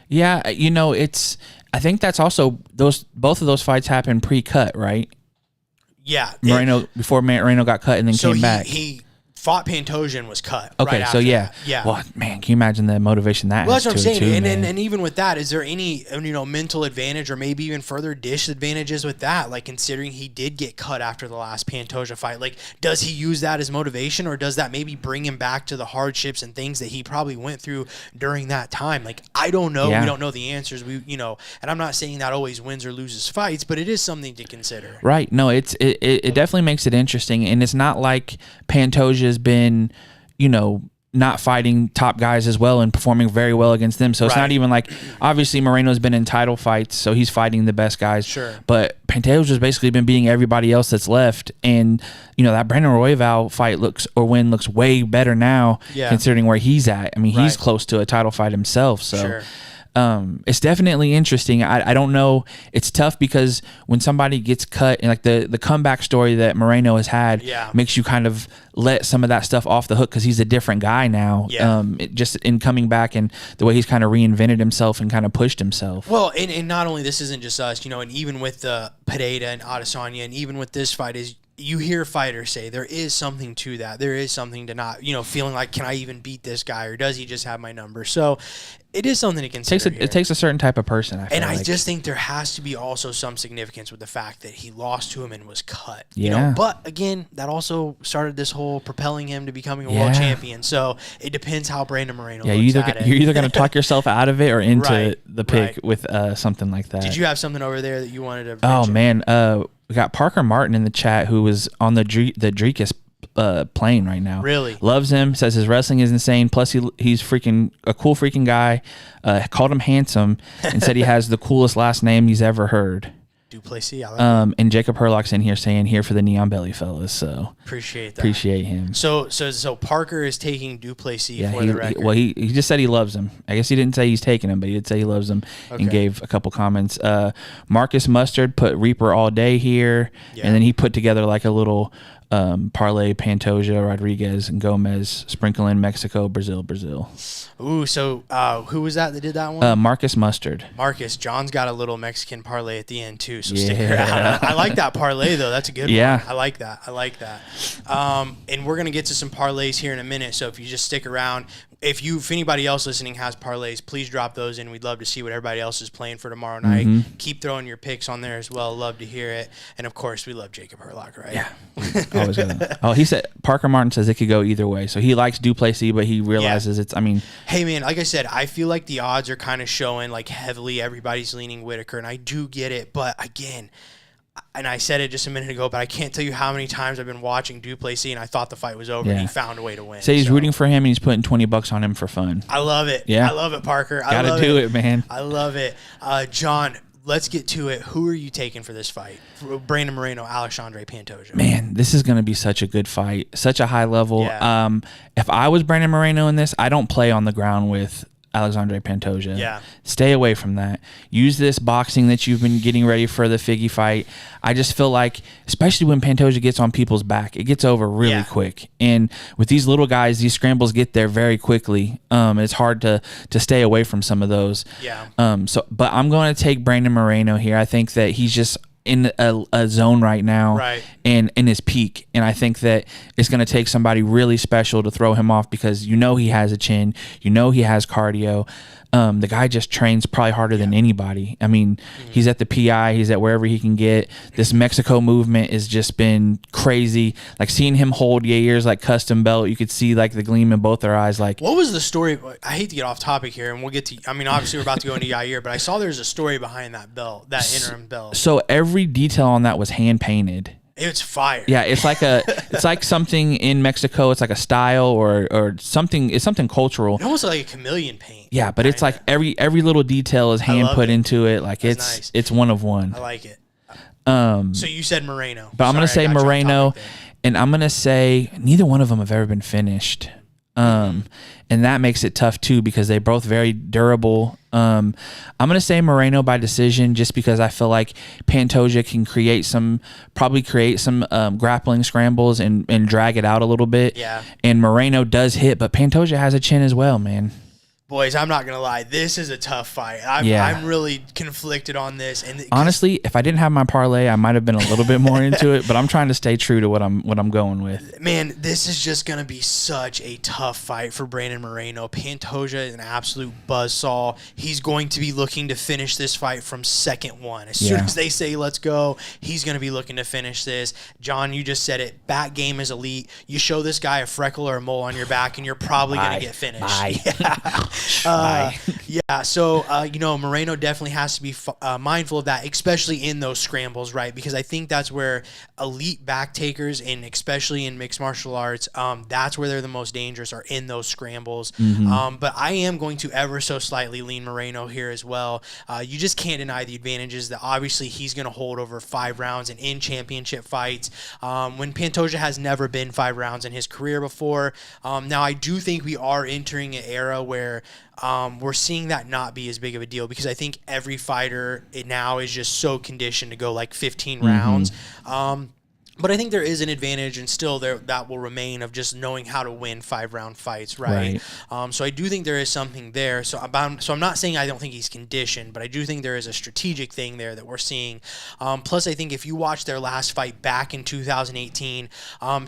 yeah, I think that's also both of those fights happened pre-cut, right? Yeah. Before Moreno got cut and then came back. He fought Pantoja and was cut. Okay, right so yeah. Well, man, can you imagine the motivation that? Well, that's what I'm saying. Too, and even with that, is there any mental advantage or maybe even further disadvantages with that? Like, considering he did get cut after the last Pantoja fight, like, does he use that as motivation, or does that maybe bring him back to the hardships and things that he probably went through during that time? Like, I don't know. We don't know the answers. And I'm not saying that always wins or loses fights, but it is something to consider. Right. No, it definitely makes it interesting, and it's not like Pantoja's been, not fighting top guys as well and performing very well against them. So it's not even like, obviously Moreno's been in title fights, so he's fighting the best guys. Sure. But Pantoja's basically been beating everybody else that's left. And, that Brandon Royval fight win looks way better now, considering where he's at. I mean, he's close to a title fight himself. So. Sure. It's definitely interesting. I don't know. It's tough because when somebody gets cut, and like the comeback story that Moreno has had makes you kind of let some of that stuff off the hook because he's a different guy now. Just in coming back and the way he's kind of reinvented himself and kind of pushed himself. Well, and not only this isn't just us, and even with the Pereira and Adesanya, and even with this fight is, you hear fighters say there is something to that. There is something to not, feeling like, can I even beat this guy, or does he just have my number? So it is something to consider. It takes a certain type of person, I feel and I like. just think there has to be also some significance with the fact that he lost to him and was cut. Yeah. But again, that also started this whole propelling him to becoming a world champion. So it depends how Brandon Moreno looks at it. You're either going to talk yourself out of it or into the pick with something like that. Did you have something over there that you wanted to mention? Man. We got Parker Martin in the chat, who was on the Dreekis plane right now. Really? Loves him, says his wrestling is insane. Plus, he's freaking a cool freaking guy. Called him handsome and said he has the coolest last name he's ever heard. Plessis, I like and Jacob Herlock's in here saying here for the Neon Belly fellas. So appreciate that. Appreciate him. So Parker is taking Plessis for the record. He just said he loves him. I guess he didn't say he's taking him, but he did say he loves him and gave a couple comments. Marcus Mustard put Reaper all day here, and then he put together like a little parlay Pantoja, Rodriguez, and Gomez, sprinkle in Mexico, Brazil. Ooh, so who was that did that one? Marcus Mustard. Marcus. John's got a little Mexican parlay at the end too, so stick around. I like that parlay though. That's a good one. I like that. And we're gonna get to some parlays here in a minute. So if you just stick around, if anybody else listening has parlays, please drop those in. We'd love to see what everybody else is playing for tomorrow night. Keep throwing your picks on there as well. Love to hear it. And of course, we love Jacob Herlock, right? Yeah. Always gonna. Oh, he said Parker Martin says it could go either way. So he likes Du Plessis, but he realizes it's. I mean, hey man, like I said, I feel like the odds are kind of showing like heavily everybody's leaning Whittaker, and I do get it, but again. And I said it just a minute ago, but I can't tell you how many times I've been watching Du Plessis and I thought the fight was over and he found a way to win. Say he's rooting for him and he's putting $20 on him for fun. I love it. Yeah. I love it, Parker. Gotta do it, man. I love it. John, let's get to it. Who are you taking for this fight? Brandon Moreno, Alexandre Pantoja. Man, this is going to be such a good fight. Such a high level. Yeah. If I was Brandon Moreno in this, I don't play on the ground with Alexandre Pantoja. Yeah. Stay away from that. Use this boxing that you've been getting ready for the Figgy fight. I just feel like, especially when Pantoja gets on people's back, it gets over really quick. And with these little guys, these scrambles get there very quickly. It's hard to stay away from some of those. Yeah. But I'm going to take Brandon Moreno here. I think that he's just in a zone right now, and in his peak, and I think that it's going to take somebody really special to throw him off, because he has a chin, he has cardio. The guy just trains probably harder than anybody. I mean, he's at the PI, he's at wherever he can get. This Mexico movement has just been crazy. Like seeing him hold Yair's like custom belt, you could see like the gleam in both their eyes. Like, what was the story? I hate to get off topic here, and we'll get to. I mean, obviously we're about to go into Yair, but I saw there's a story behind that belt, that interim belt. So every detail on that was hand painted. It's fire. Yeah, it's like something in Mexico. It's like a style or something. It's something cultural. It almost like a chameleon paint. Yeah, but it's like every little detail is hand put into it. Like it's one of one. I like it. So you said Moreno, but I'm gonna say Moreno, and I'm gonna say neither one of them have ever been finished. And that makes it tough too, because they're both very durable. I'm going to say Moreno by decision, just because I feel like Pantoja can create some grappling scrambles and drag it out a little bit. Yeah. And Moreno does hit, but Pantoja has a chin as well, man. Boys, I'm not going to lie. This is a tough fight. I'm really conflicted on this. And honestly, if I didn't have my parlay, I might have been a little bit more into it, but I'm trying to stay true to what I'm going with. Man, this is just going to be such a tough fight for Brandon Moreno. Pantoja is an absolute buzzsaw. He's going to be looking to finish this fight from second one. As soon as they say, let's go, he's going to be looking to finish this. John, you just said it. Back game is elite. You show this guy a freckle or a mole on your back, and you're probably going to get finished. So Moreno definitely has to be mindful of that, especially in those scrambles, right? Because I think that's where elite back takers, and especially in mixed martial arts, that's where they're the most dangerous, are in those scrambles. But I am going to ever so slightly lean Moreno here as well. You just can't deny the advantages that obviously he's going to hold over 5 rounds and in championship fights, when Pantoja has never been 5 rounds in his career before. Now I do think we are entering an era where we're seeing that not be as big of a deal, because I think every fighter now is just so conditioned to go like 15 rounds. But I think there is an advantage, and still that will remain, of just knowing how to win 5-round fights, right? So I do think there is something there. So I'm not saying I don't think he's conditioned, but I do think there is a strategic thing there that we're seeing. Plus, I think if you watch their last fight back in 2018,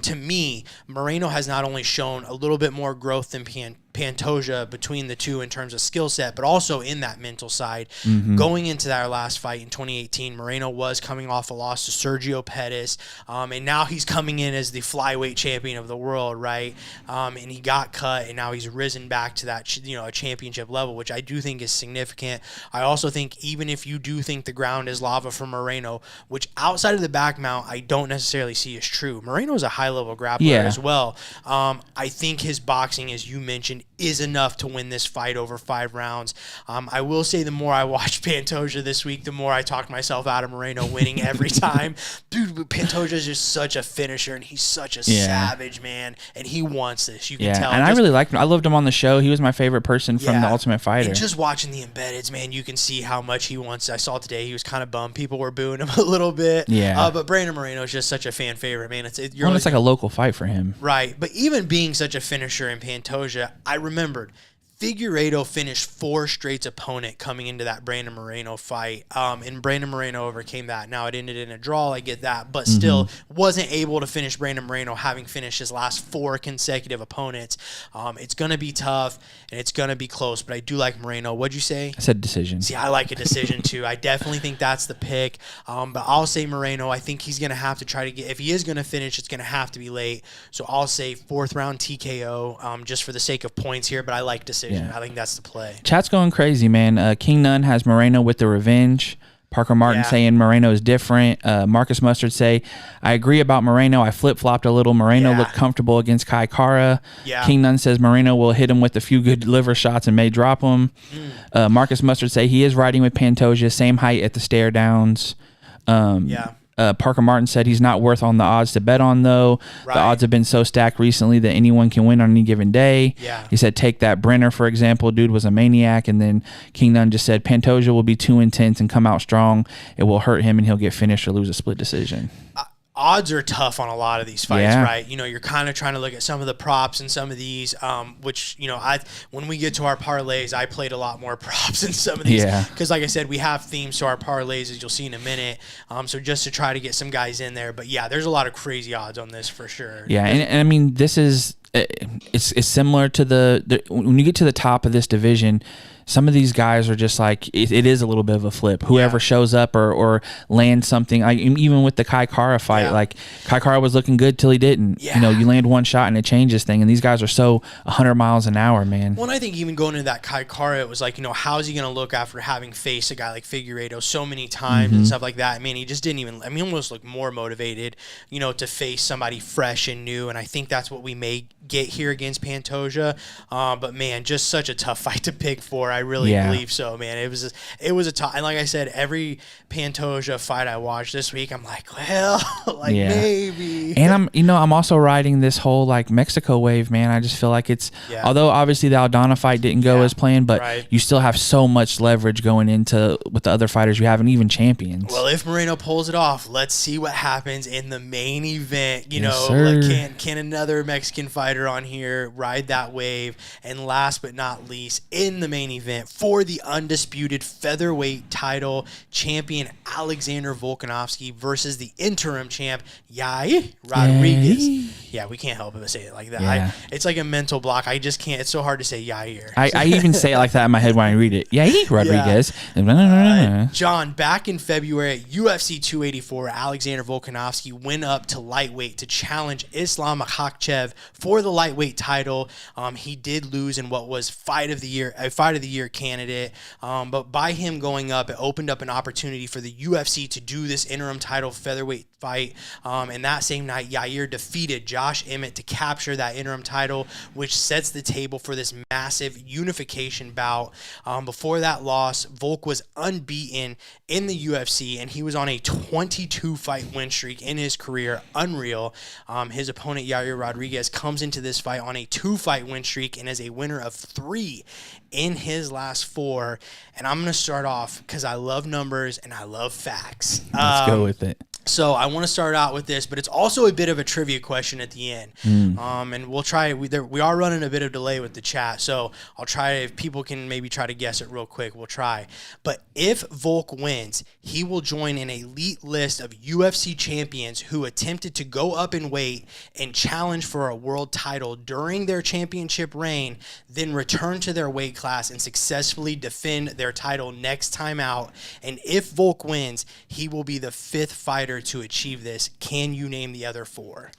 to me, Moreno has not only shown a little bit more growth than Pantoja between the two in terms of skill set, but also in that mental side. Going into that last fight in 2018, Moreno was coming off a loss to Sergio Pettis, and now he's coming in as the flyweight champion of the world, right? And he got cut, and now he's risen back to that, a championship level, which I do think is significant. I also think, even if you do think the ground is lava for Moreno, which outside of the back mount I don't necessarily see as true. Moreno is a high-level grappler as well. I think his boxing, as you mentioned, is enough to win this fight over 5 rounds. I will say the more I watch Pantoja this week, the more I talk myself out of Moreno winning every time. Dude, Pantoja is just such a finisher, and he's such a savage, man. And he wants this. You can tell. And I really liked him. I loved him on the show. He was my favorite person from The Ultimate Fighter. And just watching the embeddeds, man, you can see how much he wants. I saw today he was kind of bummed. People were booing him a little bit. Yeah. But Brandon Moreno is just such a fan favorite, man. It's like a local fight for him. Right. But even being such a finisher in Pantoja, I remembered Figueiredo finished 4 straight opponent coming into that Brandon Moreno fight, and Brandon Moreno overcame that. Now, it ended in a draw, I get that, but still wasn't able to finish Brandon Moreno having finished his last 4 consecutive opponents. It's going to be tough, and it's going to be close, but I do like Moreno. What'd you say? I said decision. See, I like a decision, too. I definitely think that's the pick, but I'll say Moreno. I think he's going to have to try to get – if he is going to finish, it's going to have to be late, so I'll say 4th round TKO just for the sake of points here, but I like decision. I think that's the play. Chat's going crazy, man. King Nunn has Moreno with the revenge. Parker Martin saying Moreno is different. Marcus Mustard say, I agree about Moreno. I flip-flopped a little. Moreno looked comfortable against Kai Kara. King Nunn says Moreno will hit him with a few good liver shots and may drop him. Marcus Mustard say he is riding with Pantoja, same height at the stare downs. Parker Martin said he's not worth on the odds to bet on, though. The odds have been so stacked recently that anyone can win on any given day. He said take that Brenner, for example. Dude was a maniac. And then King Nunn just said Pantoja will be too intense and come out strong. It will hurt him and he'll get finished or lose a split decision. Odds are tough on a lot of these fights, right? You know, you're kind of trying to look at some of the props and some of these, which, you know, when we get to our parlays, I played a lot more props in some of these. Because, like I said, we have themes to our parlays, as you'll see in a minute. So just to try to get some guys in there. But, yeah, there's a lot of crazy odds on this for sure. Yeah, and I mean, this is it's similar to when you get to the top of this division, some of these guys are just like, it is a little bit of a flip. Whoever shows up or lands something, even with the Kai Kara fight, like Kai Kara was looking good till he didn't. You know, you land one shot and it changes thing. And these guys are so 100 miles an hour, man. Well, and I think even going into that Kai Kara, it was like, you know, how's he going to look after having faced a guy like Figueiredo so many times and stuff like that? I mean, he just didn't even, he almost looked more motivated, you know, to face somebody fresh and new. And I think that's what we may get here against Pantoja. But man, just such a tough fight to pick for. I really believe so, man. It was a tough, and like I said, every Pantoja fight I watched this week, I'm like, well, maybe. And I'm also riding this whole like Mexico wave, man. I just feel like it's, although obviously the Aldana fight didn't go as planned, but you still have so much leverage going into with the other fighters you have, and even champions. Well, if Moreno pulls it off, let's see what happens in the main event. You know, like, can another Mexican fighter on here ride that wave? And last but not least, in the main event for the undisputed featherweight title, champion Alexander Volkanovski versus the interim champ Yair Rodriguez. Yeah, we can't help but say it like that. It's like a mental block. I just can't. It's so hard to say Yair. I even say it like that in my head when I read it. Yair Rodriguez. John, back in February at UFC 284, Alexander Volkanovski went up to lightweight to challenge Islam Makhachev for the lightweight title. He did lose in what was fight of the year candidate, but by him going up, it opened up an opportunity for the UFC to do this interim title featherweight fight. And that same night, Yair defeated Josh Emmett to capture that interim title, which sets the table for this massive unification bout. Before that loss, Volk was unbeaten in the UFC, and he was on a 22-fight win streak in his career. Unreal. His opponent, Yair Rodriguez, comes into this fight on a 2-fight win streak and is a winner of 3 in his last 4. And I'm going to start off because I love numbers and I love facts. Let's go with it. So I want to start out with this, but it's also a bit of a trivia question at the end. And we'll try, we are running a bit of delay with the chat, so I'll try, if people can maybe try to guess it real quick, we'll try. But if Volk wins, he will join an elite list of UFC champions who attempted to go up in weight and challenge for a world title during their championship reign, then return to their weight class and successfully defend their title next time out. And if Volk wins, he will be the 5th fighter to achieve this. Can you name the other 4?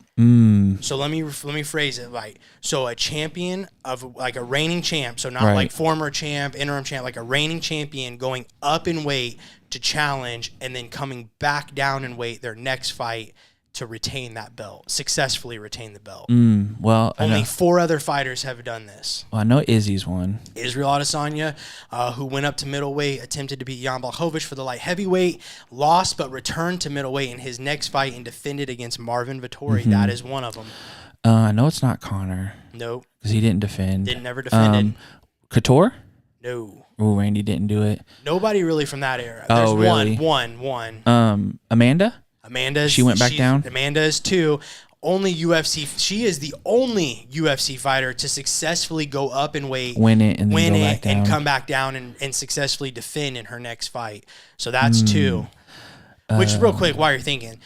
So let me phrase it right. So a champion of, like, a reigning champ, so not like former champ, interim champ, like a reigning champion going up in weight to challenge and then coming back down in weight their next fight to retain that belt, successfully retain the belt. Well, only 4 other fighters have done this. Well, I know Izzy's one. Israel Adesanya, who went up to middleweight, attempted to beat Jan Blachowicz for the light heavyweight, lost but returned to middleweight in his next fight and defended against Marvin Vettori. That is one of them. I know it's not Connor. Nope. Because he didn't defend. Never defended. Couture? No. Oh, Randy didn't do it. Nobody really from that era. There's really? One. Amanda? She went back down? Amanda is 2. Only UFC. She is the only UFC fighter to successfully go up in weight, win it, and come back down and successfully defend in her next fight. So that's 2. Which, real quick, while you're thinking,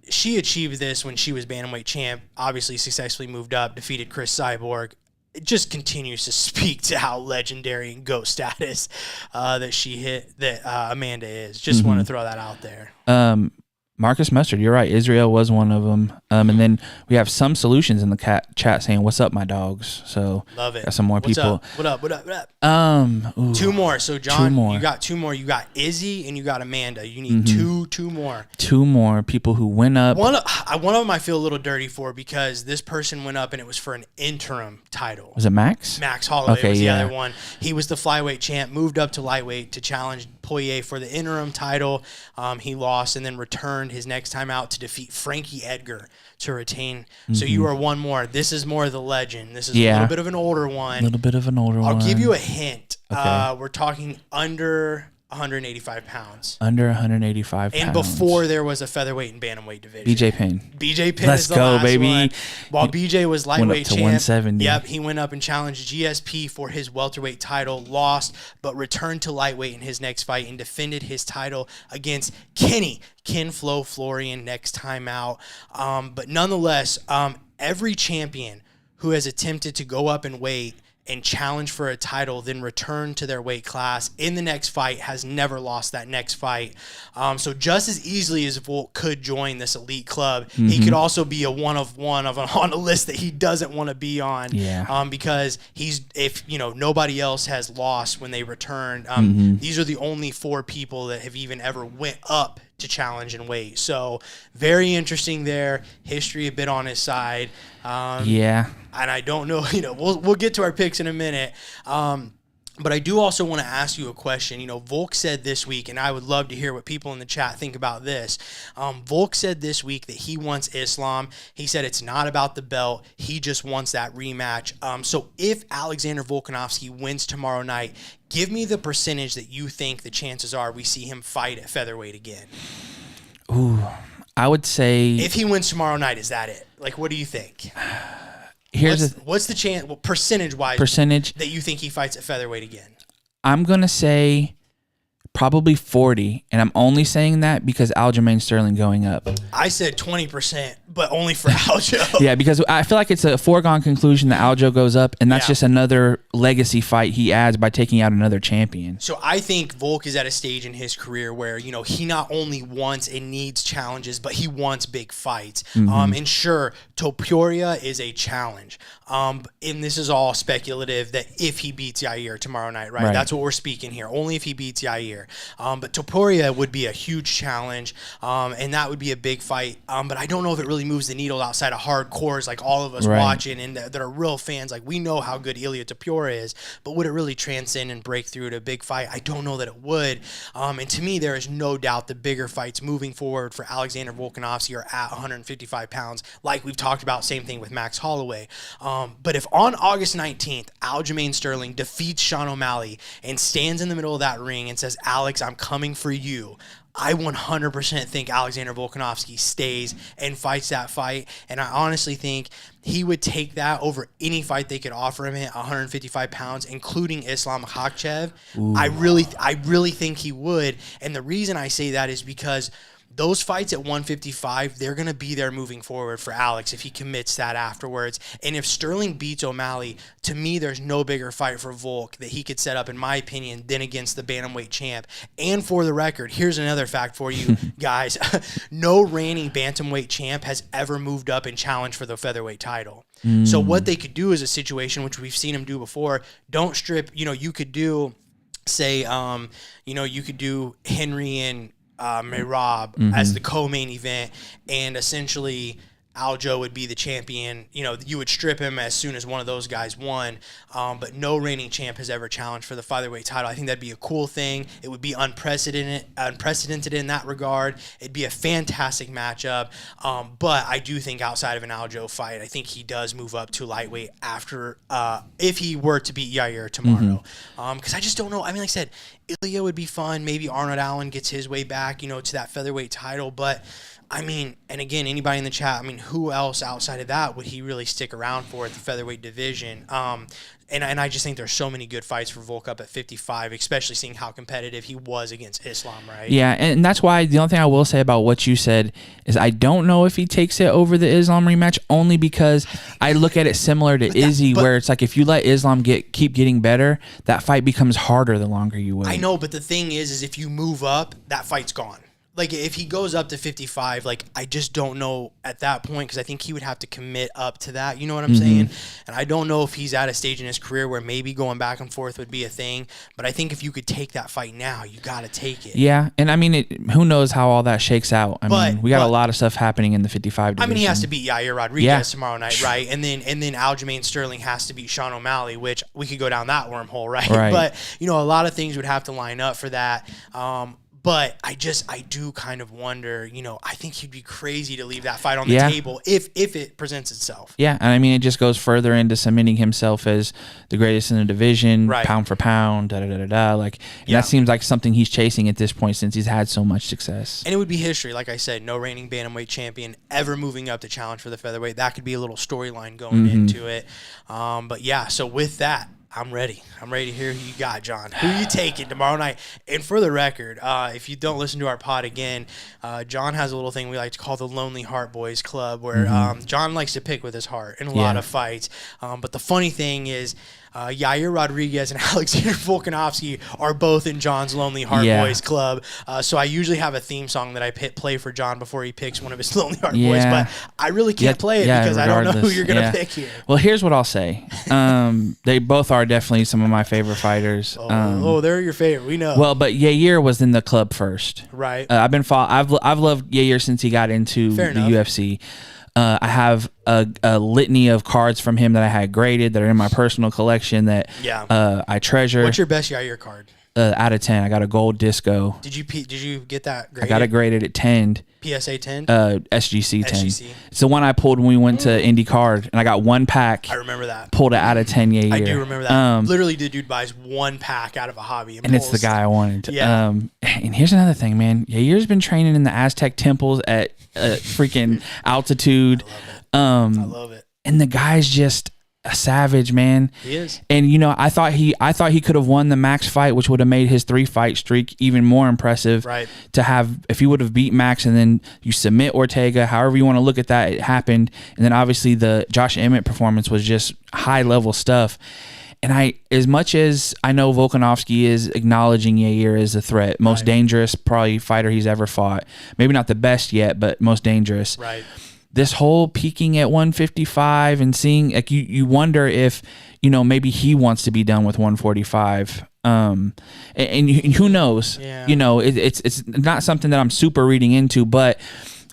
she achieved this when she was bantamweight champ. Obviously, successfully moved up, defeated Chris Cyborg. It just continues to speak to how legendary and GOAT status that Amanda is. Just want to throw that out there. Marcus Mustard, you're right. Israel was one of them. And then we have some solutions in the chat saying, "What's up, my dogs?" So love it. Got some more people. What up? 2 more. So John, you got 2 more. You got Izzy and you got Amanda. You need two more. 2 more people who went up. One of them I feel a little dirty for because this person went up and it was for an interim title. Was it Max? Max Holloway was the other one. He was the flyweight champ, moved up to lightweight to challenge Poirier for the interim title. He lost and then returned his next time out to defeat Frankie Edgar to retain. So you are 1 more. This is more the legend. This is a little bit of an older one. I'll give you a hint. Okay. We're talking under 185 pounds. Under 185 pounds. And before there was a featherweight and bantamweight division. BJ Penn. BJ Penn Let's is the go, last baby. one. While BJ was lightweight went up to champ. 170. Yep, he went up and challenged GSP for his welterweight title, lost, but returned to lightweight in his next fight and defended his title against Ken Flo Florian next time out. But nonetheless, every champion who has attempted to go up in weight and challenge for a title, then return to their weight class in the next fight, has never lost that next fight. So just as easily as Volk could join this elite club, he could also be a one of one on a list that he doesn't want to be on. Yeah. Because if nobody else has lost when they returned. These are the only 4 people that have even ever went up to challenge and weight. So very interesting there. History a bit on his side. And I don't know, we'll get to our picks in a minute. But I do also want to ask you a question. Volk said this week, and I would love to hear what people in the chat think about this. Volk said this week that he wants Islam. He said it's not about the belt. He just wants that rematch. So if Alexander Volkanovski wins tomorrow night, give me the percentage that you think the chances are we see him fight at featherweight again. Ooh, I would say... If he wins tomorrow night, is that it? Like, what do you think? What's the chance, percentage-wise, that you think he fights at featherweight again? I'm going to say probably 40, and I'm only saying that because Aljamain Sterling going up. I said 20%, but only for Aljo. Yeah, because I feel like it's a foregone conclusion that Aljo goes up, and that's just another legacy fight he adds by taking out another champion. So I think Volk is at a stage in his career where, he not only wants and needs challenges, but he wants big fights. And sure, Topuria is a challenge. And this is all speculative that if he beats Yair tomorrow night, right? That's what we're speaking here. Only if he beats Yair. But Topuria would be a huge challenge, and that would be a big fight. But I don't know if it really moves the needle outside of hardcores like all of us watching and that are real fans. Like, we know how good Ilia Topuria is, but would it really transcend and break through to a big fight? I don't know that it would. And to me, there is no doubt the bigger fights moving forward for Alexander Volkanovski are at 155 pounds, like we've talked about. Same thing with Max Holloway. But if on August 19th, Aljamain Sterling defeats Sean O'Malley and stands in the middle of that ring and says, "Alex, I'm coming for you," I 100% think Alexander Volkanovski stays and fights that fight. And I honestly think he would take that over any fight they could offer him at 155 pounds, including Islam Makhachev. I really think he would. And the reason I say that is because those fights at 155, they're going to be there moving forward for Alex if he commits that afterwards. And if Sterling beats O'Malley, to me, there's no bigger fight for Volk that he could set up, in my opinion, than against the bantamweight champ. And for the record, here's another fact for you guys. No reigning bantamweight champ has ever moved up and challenged for the featherweight title. So what they could do is a situation, which we've seen him do before, don't strip, you could do, say, you could do Henry and Merab as the co-main event, and essentially Aljo would be the champion. You know, you would strip him as soon as one of those guys won, but no reigning champ has ever challenged for the featherweight title. I think that'd be a cool thing. It would be unprecedented in that regard. It'd be a fantastic matchup, but I do think outside of an Aljo fight, I think he does move up to lightweight after, if he were to beat Yair tomorrow. Because I just don't know. I mean, like I said, Ilya would be fun. Maybe Arnold Allen gets his way back, you know, to that featherweight title, but I mean, and again, anybody in the chat, I mean, who else outside of that would he really stick around for at the featherweight division? And I just think there's so many good fights for Volk up at 55, especially seeing how competitive he was against Islam, right? Yeah, and that's why the only thing I will say about what you said is I don't know if he takes it over the Islam rematch, only because I look at it similar to Izzy, where it's like if you let Islam keep getting better, that fight becomes harder the longer you wait. I know, but the thing is if you move up, that fight's gone. Like, if he goes up to 55, like, I just don't know at that point, because I think he would have to commit up to that. You know what I'm saying? And I don't know if he's at a stage in his career where maybe going back and forth would be a thing. But I think if you could take that fight now, you got to take it. Yeah, and I mean, who knows how all that shakes out. I mean, we got a lot of stuff happening in the 55 division. I mean, he has to beat Yair Rodriguez tomorrow night, right? And then Aljamain Sterling has to beat Sean O'Malley, which we could go down that wormhole, right? But, you know, a lot of things would have to line up for that. But I do kind of wonder, you know, I think he'd be crazy to leave that fight on the table if it presents itself. Yeah, and I mean, it just goes further into cementing himself as the greatest in the division, pound for pound, Like, that seems like something he's chasing at this point since he's had so much success. And it would be history. Like I said, no reigning bantamweight champion ever moving up to challenge for the featherweight. That could be a little storyline going into it. But yeah, so with that, I'm ready. I'm ready to hear who you got, John. Who you taking tomorrow night? And for the record, if you don't listen to our pod again, John has a little thing we like to call the Lonely Heart Boys Club, where John likes to pick with his heart in a lot of fights. But the funny thing is, Yair Rodriguez and Alexander Volkanovski are both in John's Lonely Heart Boys Club. So I usually have a theme song that I play for John before he picks one of his Lonely Heart Boys. But I really can't play it because I don't know who you're going to pick here. Well, here's what I'll say. They both are definitely some of my favorite fighters. They're your favorite. We know. Well, but Yair was in the club first. Right. I've loved Yair since he got into the UFC. I have a litany of cards from him that I had graded that are in my personal collection that I treasure. What's your best Yair card? Out of 10, I got a gold disco. Did you get that graded? I got it graded at 10. PSA 10? SGC 10. It's the one I pulled when we went to Indy Card, and I got one pack. I remember that. Pulled it out of 10 Yair. I do remember that. Literally, the dude buys one pack out of a hobby. And it's the guy I wanted. Yeah. And here's another thing, man. Yair's been training in the Aztec temples at freaking altitude. I love it. And the guy's just a savage, man. He is. And you know, I thought he could have won the Max fight, which would have made his 3-fight streak even more impressive. Right. To have, if he would have beat Max and then you submit Ortega, however you want to look at that, it happened. And then obviously the Josh Emmett performance was just high level stuff. And as much as I know Volkanovski is acknowledging Yair as a threat, most dangerous probably fighter he's ever fought. Maybe not the best yet, but most dangerous. Right. This whole peaking at 155 and seeing, like, you wonder if, you know, maybe he wants to be done with 145. And who knows? Yeah. You know, it's not something that I'm super reading into, but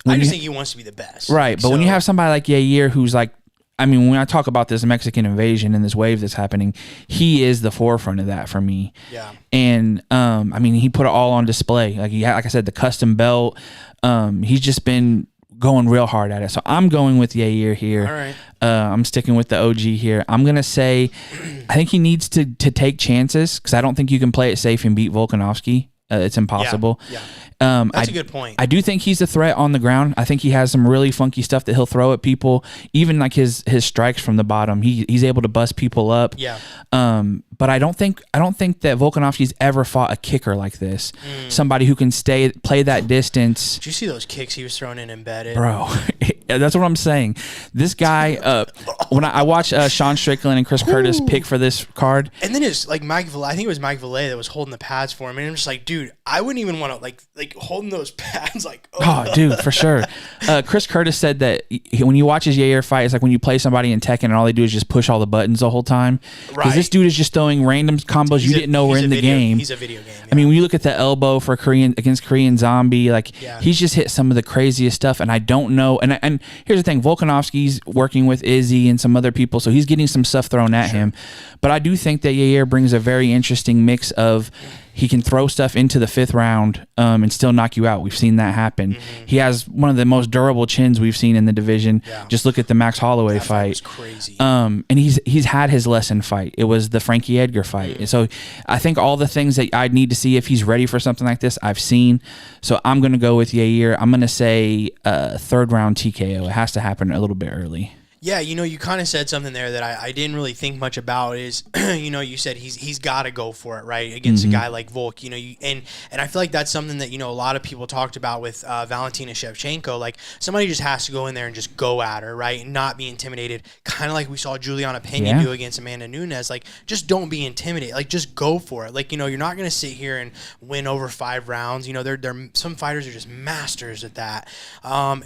I just think he wants to be the best. Right. But when you have somebody like Yair, who's like, I mean, when I talk about this Mexican invasion and this wave that's happening, he is the forefront of that for me. Yeah. And I mean, he put it all on display. Like he had, like I said, the custom belt. He's just been going real hard at it. So I'm going with Yair here. All right. I'm sticking with the OG here. I'm going to say I think he needs to take chances because I don't think you can play it safe and beat Volkanovski. It's impossible. Yeah. That's a good point. I do think he's a threat on the ground. I think he has some really funky stuff that he'll throw at people. Even like his strikes from the bottom, he's able to bust people up. Yeah. But I don't think that Volkanovski's ever fought a kicker like this. Somebody who can play that distance. Did you see those kicks he was throwing in embedded? Bro, that's what I'm saying. This guy, when I watched Sean Strickland and Chris Curtis pick for this card. And then it's like I think it was Mike Valle that was holding the pads for him. And I'm just like, dude, I wouldn't even want to like holding those pads like. Oh, dude, for sure. Chris Curtis said that when you watch his Yair fight, it's like when you play somebody in Tekken and all they do is just push all the buttons the whole time. Because this dude is just throwing throwing random combos you didn't know were in the game. He's a video game. Yeah. I mean, when you look at the elbow for against Korean Zombie, like he's just hit some of the craziest stuff, and I don't know. And here's the thing: Volkanovski's working with Izzy and some other people, so he's getting some stuff thrown at him. But I do think that Yair brings a very interesting mix of. He can throw stuff into the 5th round and still knock you out. We've seen that happen. He has one of the most durable chins we've seen in the division. Yeah. Just look at the Max Holloway fight. That was crazy. And he's had his lesson fight. It was the Frankie Edgar fight. And so I think all the things that I'd need to see if he's ready for something like this, I've seen. So I'm going to go with Yair. I'm going to say 3rd round TKO. It has to happen a little bit early. Yeah, you kind of said something there that I didn't really think much about is, you said he's got to go for it, right, against a guy like Volk, and I feel like that's something that, a lot of people talked about with Valentina Shevchenko, like somebody just has to go in there and just go at her, right, and not be intimidated, kind of like we saw Juliana Pena do against Amanda Nunes, like just don't be intimidated, like just go for it, like, you're not going to sit here and win over 5 rounds, they're some fighters are just masters at that,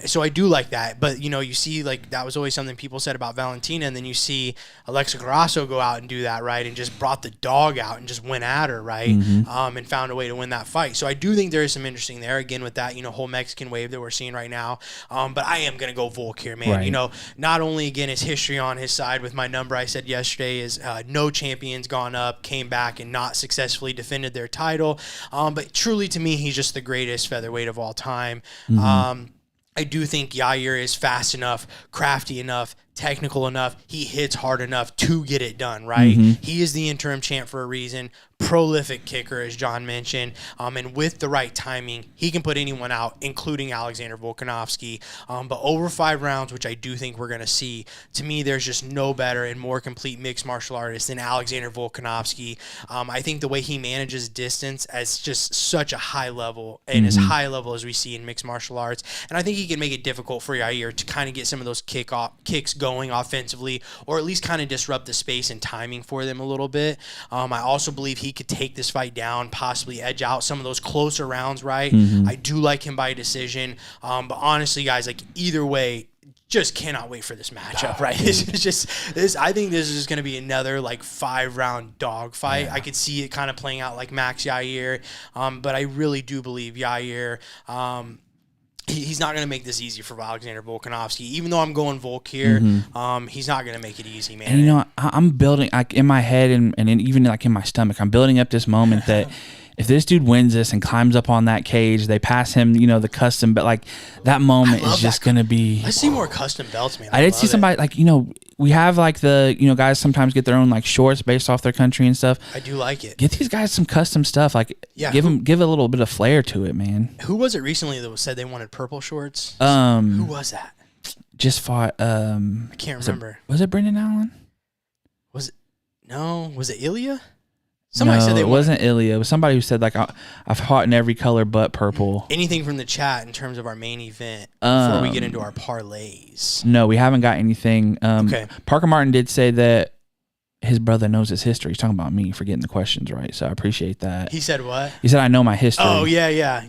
so I do like that, but, you see, like, that was always something people said about Valentina, and then you see Alexa Grasso go out and do that, right, and just brought the dog out and just went at her, right, and found a way to win that fight. So I do think there is some interesting there, again, with that, whole Mexican wave that we're seeing right now, but I am going to go Volk here, man. Right. Not only, again, is history on his side with my number I said yesterday is no champions gone up, came back, and not successfully defended their title, but truly, to me, he's just the greatest featherweight of all time. I do think Yair is fast enough, crafty enough, technical enough. He hits hard enough to get it done, right? He is the interim champ for a reason. Prolific kicker, as John mentioned. And with the right timing, he can put anyone out, including Alexander Volkanovski. But over 5 rounds, which I do think we're going to see, to me, there's just no better and more complete mixed martial artist than Alexander Volkanovski. I think the way he manages distance as just such a high level, and as high level as we see in mixed martial arts. And I think he can make it difficult for Yair to kind of get some of those kicks going offensively, or at least kind of disrupt the space and timing for them a little bit. I also believe he could take this fight down, possibly edge out some of those closer rounds, right? I do like him by decision. But honestly, guys, like either way, just cannot wait for this matchup, right? This is just this. I think this is going to be another like 5-round dog fight. I could see it kind of playing out like Max Yair, but I really do believe Yair. He's not going to make this easy for Alexander Volkanovski. Even though I'm going Volk here, he's not going to make it easy, man. And I'm building in my head and even like in my stomach, I'm building up this moment that if this dude wins this and climbs up on that cage, they pass him, the custom, but like that moment is just going to be. I see more custom belts, man. I did see somebody like, we have like the, guys sometimes get their own like shorts based off their country and stuff. I do like it. Get these guys some custom stuff. Like give a little bit of flair to it, man. Who was it recently that said they wanted purple shorts? Who was that? Just fought. I can't remember. Was it Brendan Allen? Was it Ilya? Somebody said it wasn't Ilya. It was somebody who said, like, I've fought in every color but purple. Anything from the chat in terms of our main event before we get into our parlays? No, we haven't got anything. Okay. Parker Martin did say that his brother knows his history. He's talking about me for getting the questions right, so I appreciate that. He said what? He said, I know my history. Oh, yeah.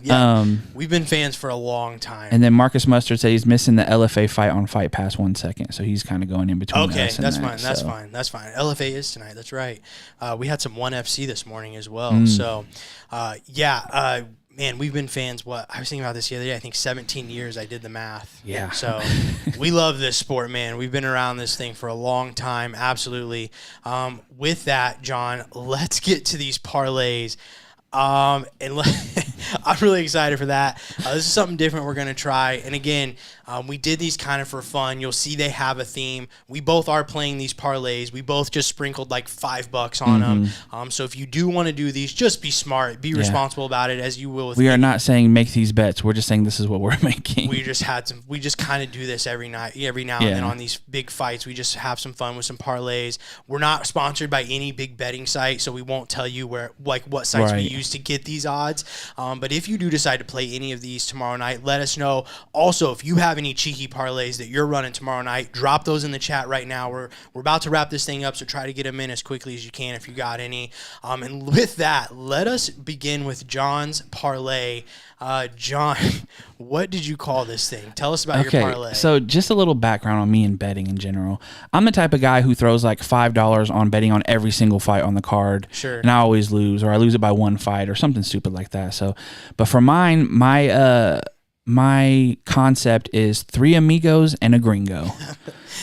We've been fans for a long time. And then Marcus Mustard said he's missing the LFA fight on Fight Pass 1 second, so he's kind of going in between us and that's that, fine. That's fine. LFA is tonight. That's right. We had some 1FC this morning as well. So, man, we've been fans, I was thinking about this the other day, I think 17 years. I did the math. Yeah. So we love this sport, man. We've been around this thing for a long time. Absolutely. With that, John, let's get to these parlays. I'm really excited for that. This is something different we're going to try. And again, we did these kind of for fun. You'll see they have a theme. We both are playing these parlays. We both just sprinkled like $5 on them. So if you do want to do these, just be smart. Be responsible about it, as you will with We are not saying make these bets. We're just saying this is what we're making. We just kind of do this every now and then on these big fights. We just have some fun with some parlays. We're not sponsored by any big betting site, so we won't tell you what sites we use to get these odds. But if you do decide to play any of these tomorrow night, let us know. Also, if you have any cheeky parlays that you're running tomorrow night, drop those in the chat right now. We're about to wrap this thing up, so try to get them in as quickly as you can if you got any. And with that, let us begin with John's parlay. John, what did you call this thing? Tell us about your parlay. So just a little background on me and betting in general. I'm the type of guy who throws like $5 on betting on every single fight on the card. Sure. And I always lose, or I lose it by one fight or something stupid like that. So, but for mine, my concept is 3 amigos and a gringo.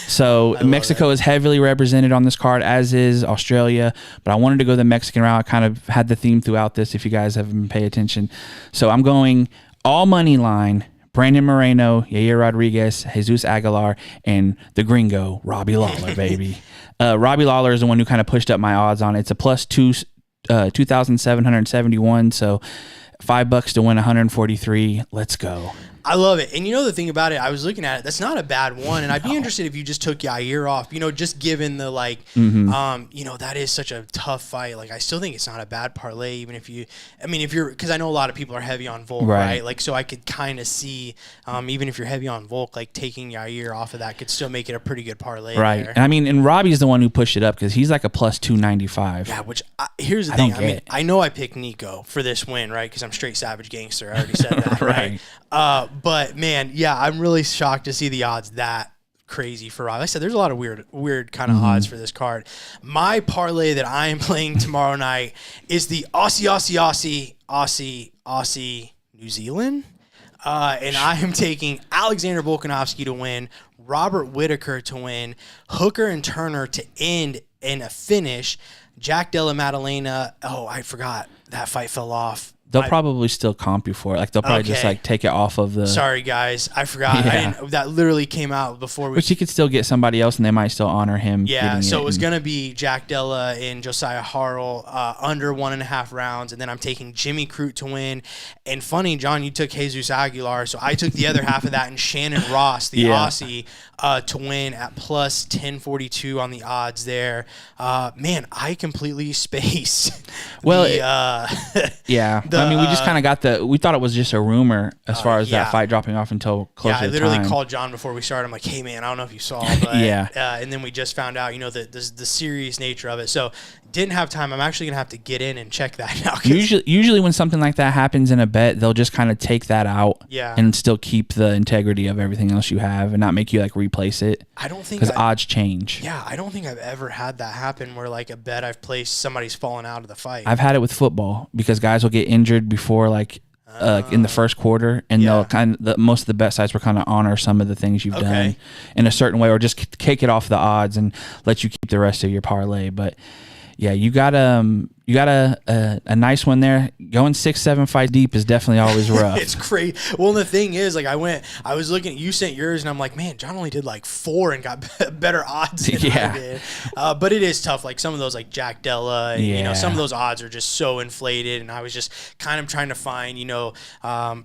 So Mexico is heavily represented on this card, as is Australia. But I wanted to go the Mexican route. I kind of had the theme throughout this, if you guys haven't been paying attention. So I'm going all money line, Brandon Moreno, Yair Rodriguez, Jesus Aguilar, and the gringo, Robbie Lawler, baby. Robbie Lawler is the one who kind of pushed up my odds on it. It's a plus 2,771. So $5 to win 143. Let's go. I love it. And you know the thing about it, I was looking at it, that's not a bad one. And I'd be interested if you just took Yair off, just given the that is such a tough fight. Like, I still think it's not a bad parlay, even if because I know a lot of people are heavy on Volk, right? Like, so I could kind of see, even if you're heavy on Volk, like taking Yair off of that could still make it a pretty good parlay. Right. There. And Robbie's the one who pushed it up because he's like a plus 295. Yeah, which here's the thing. I know I picked Nico for this win, right? Because I'm straight savage gangster. I already said that, right? But man, yeah, I'm really shocked to see the odds that crazy for Rob. Like I said, there's a lot of weird kind of odds for this card. My parlay that I am playing tomorrow night is the Aussie New Zealand. And I am taking Alexander Volkanovski to win, Robert Whittaker to win, Hooker and Turner to end in a finish, Jack Della Maddalena. Oh, I forgot that fight fell off. They'll probably still comp you for it. Like, they'll probably just like take it off of the. Sorry, guys, I forgot. Yeah. That literally came out before we. But you could still get somebody else, and they might still honor him. Yeah, so it was gonna be Jack Della and Josiah Harrell under 1.5 rounds, and then I'm taking Jimmy Crute to win. And funny, John, you took Jesus Aguilar, so I took the other half of that, and Shannon Ross, the Aussie, to win at plus 1042 on the odds there. Man, I completely spaced. Well, we just kind of got we thought it was just a rumor as far as that fight dropping off until closer to time. Yeah, I literally called John before we started. I'm like, hey, man, I don't know if you saw, but and then we just found out, the serious nature of it. So didn't have time. I'm actually going to have to get in and check that out. Usually when something like that happens in a bet, they'll just kind of take that out and still keep the integrity of everything else you have and not make you like replace it. I don't think because odds change. Yeah, I don't think I've ever had that happen where like a bet I've placed, somebody's fallen out of the fight. I've had it with football because guys will get injured before like in the first quarter, and they'll most of the bet sites will kind of honor some of the things you've done in a certain way, or just take it off the odds and let you keep the rest of your parlay. But yeah, you got a nice one there. Going 6-7 fights deep is definitely always rough. It's crazy. Well, the thing is, like, I was looking, you sent yours, and I'm like, man, John only did like 4 and got better odds than I did. But it is tough. Like some of those, like Jack Della, and, some of those odds are just so inflated, and I was just kind of trying to find,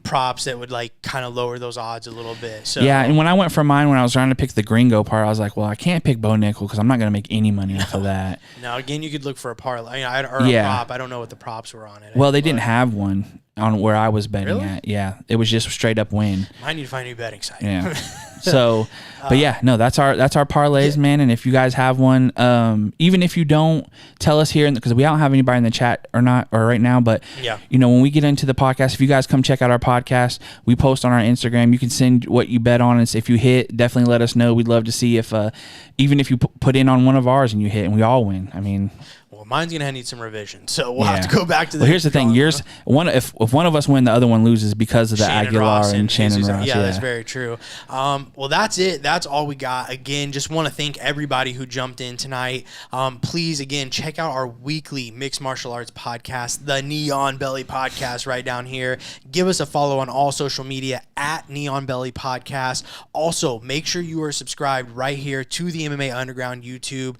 props that would like kind of lower those odds a little bit. So yeah, and when I went for mine, when I was trying to pick the gringo part, I was like, well, I can't pick Bo Nickel because I'm not going to make any money off of that. Now, again, you could look for a parlay, or a prop. I don't know what the props were on it. Well, they didn't have one on where I was betting at. Yeah, it was just straight up win. I need to find a new betting site. Yeah. So, but yeah, no, that's our parlays, man. And if you guys have one, even if you don't, tell us here, because we don't have anybody in the chat or right now. But when we get into the podcast, if you guys come check out our podcast, we post on our Instagram. You can send what you bet on, and if you hit, definitely let us know. We'd love to see if even if you put in on one of ours and you hit, and we all win. I mean. Well, mine's gonna need some revision, so we'll have to go back to the. Well, here's the thing: if one of us win, the other one loses because of the Aguilar and Shannon Ross. Yeah, that's very true. Well, that's it. That's all we got. Again, just want to thank everybody who jumped in tonight. Please, again, check out our weekly mixed martial arts podcast, the Neon Belly Podcast, right down here. Give us a follow on all social media at Neon Belly Podcast. Also, make sure you are subscribed right here to the MMA Underground YouTube.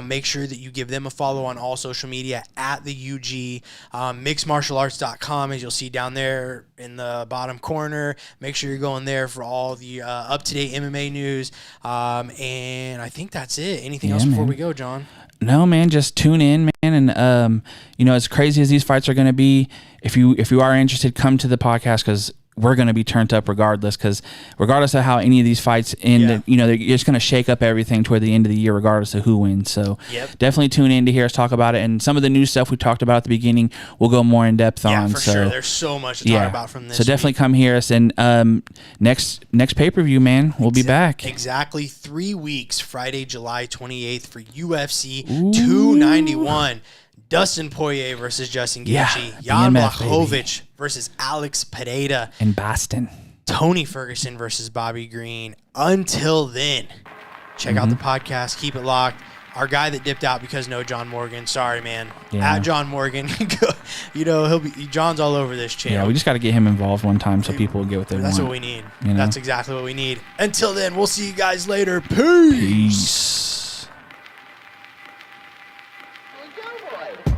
Make sure that you give them a follow on all social media at the UG. Mixedmartialarts.com guys. You'll see down there in the bottom corner. Make sure you're going there for all the up-to-date MMA news. And I think that's it. Anything else before we go, John? No, man, just tune in, man. And, as crazy as these fights are going to be, if you are interested, come to the podcast, because we're going to be turned up regardless, because regardless of how any of these fights end, they're just going to shake up everything toward the end of the year, regardless of who wins. So definitely tune in to hear us talk about it. And some of the new stuff we talked about at the beginning, we'll go more in depth on. Yeah, for sure. There's so much to talk about from this. So definitely come hear us. And next pay-per-view, man, we'll be back. Exactly 3 weeks, Friday, July 28th for UFC 291. Dustin Poirier versus Justin Gaethje. Jan Blachowicz versus Alex Pereira. In Boston. Tony Ferguson versus Bobby Green. Until then, check out the podcast. Keep it locked. Our guy that dipped out because no John Morgan. Sorry, man. At John Morgan. John's all over this channel. Yeah, we just got to get him involved one time so people will get what they want. That's what we need. That's exactly what we need. Until then, we'll see you guys later. Peace. Boy.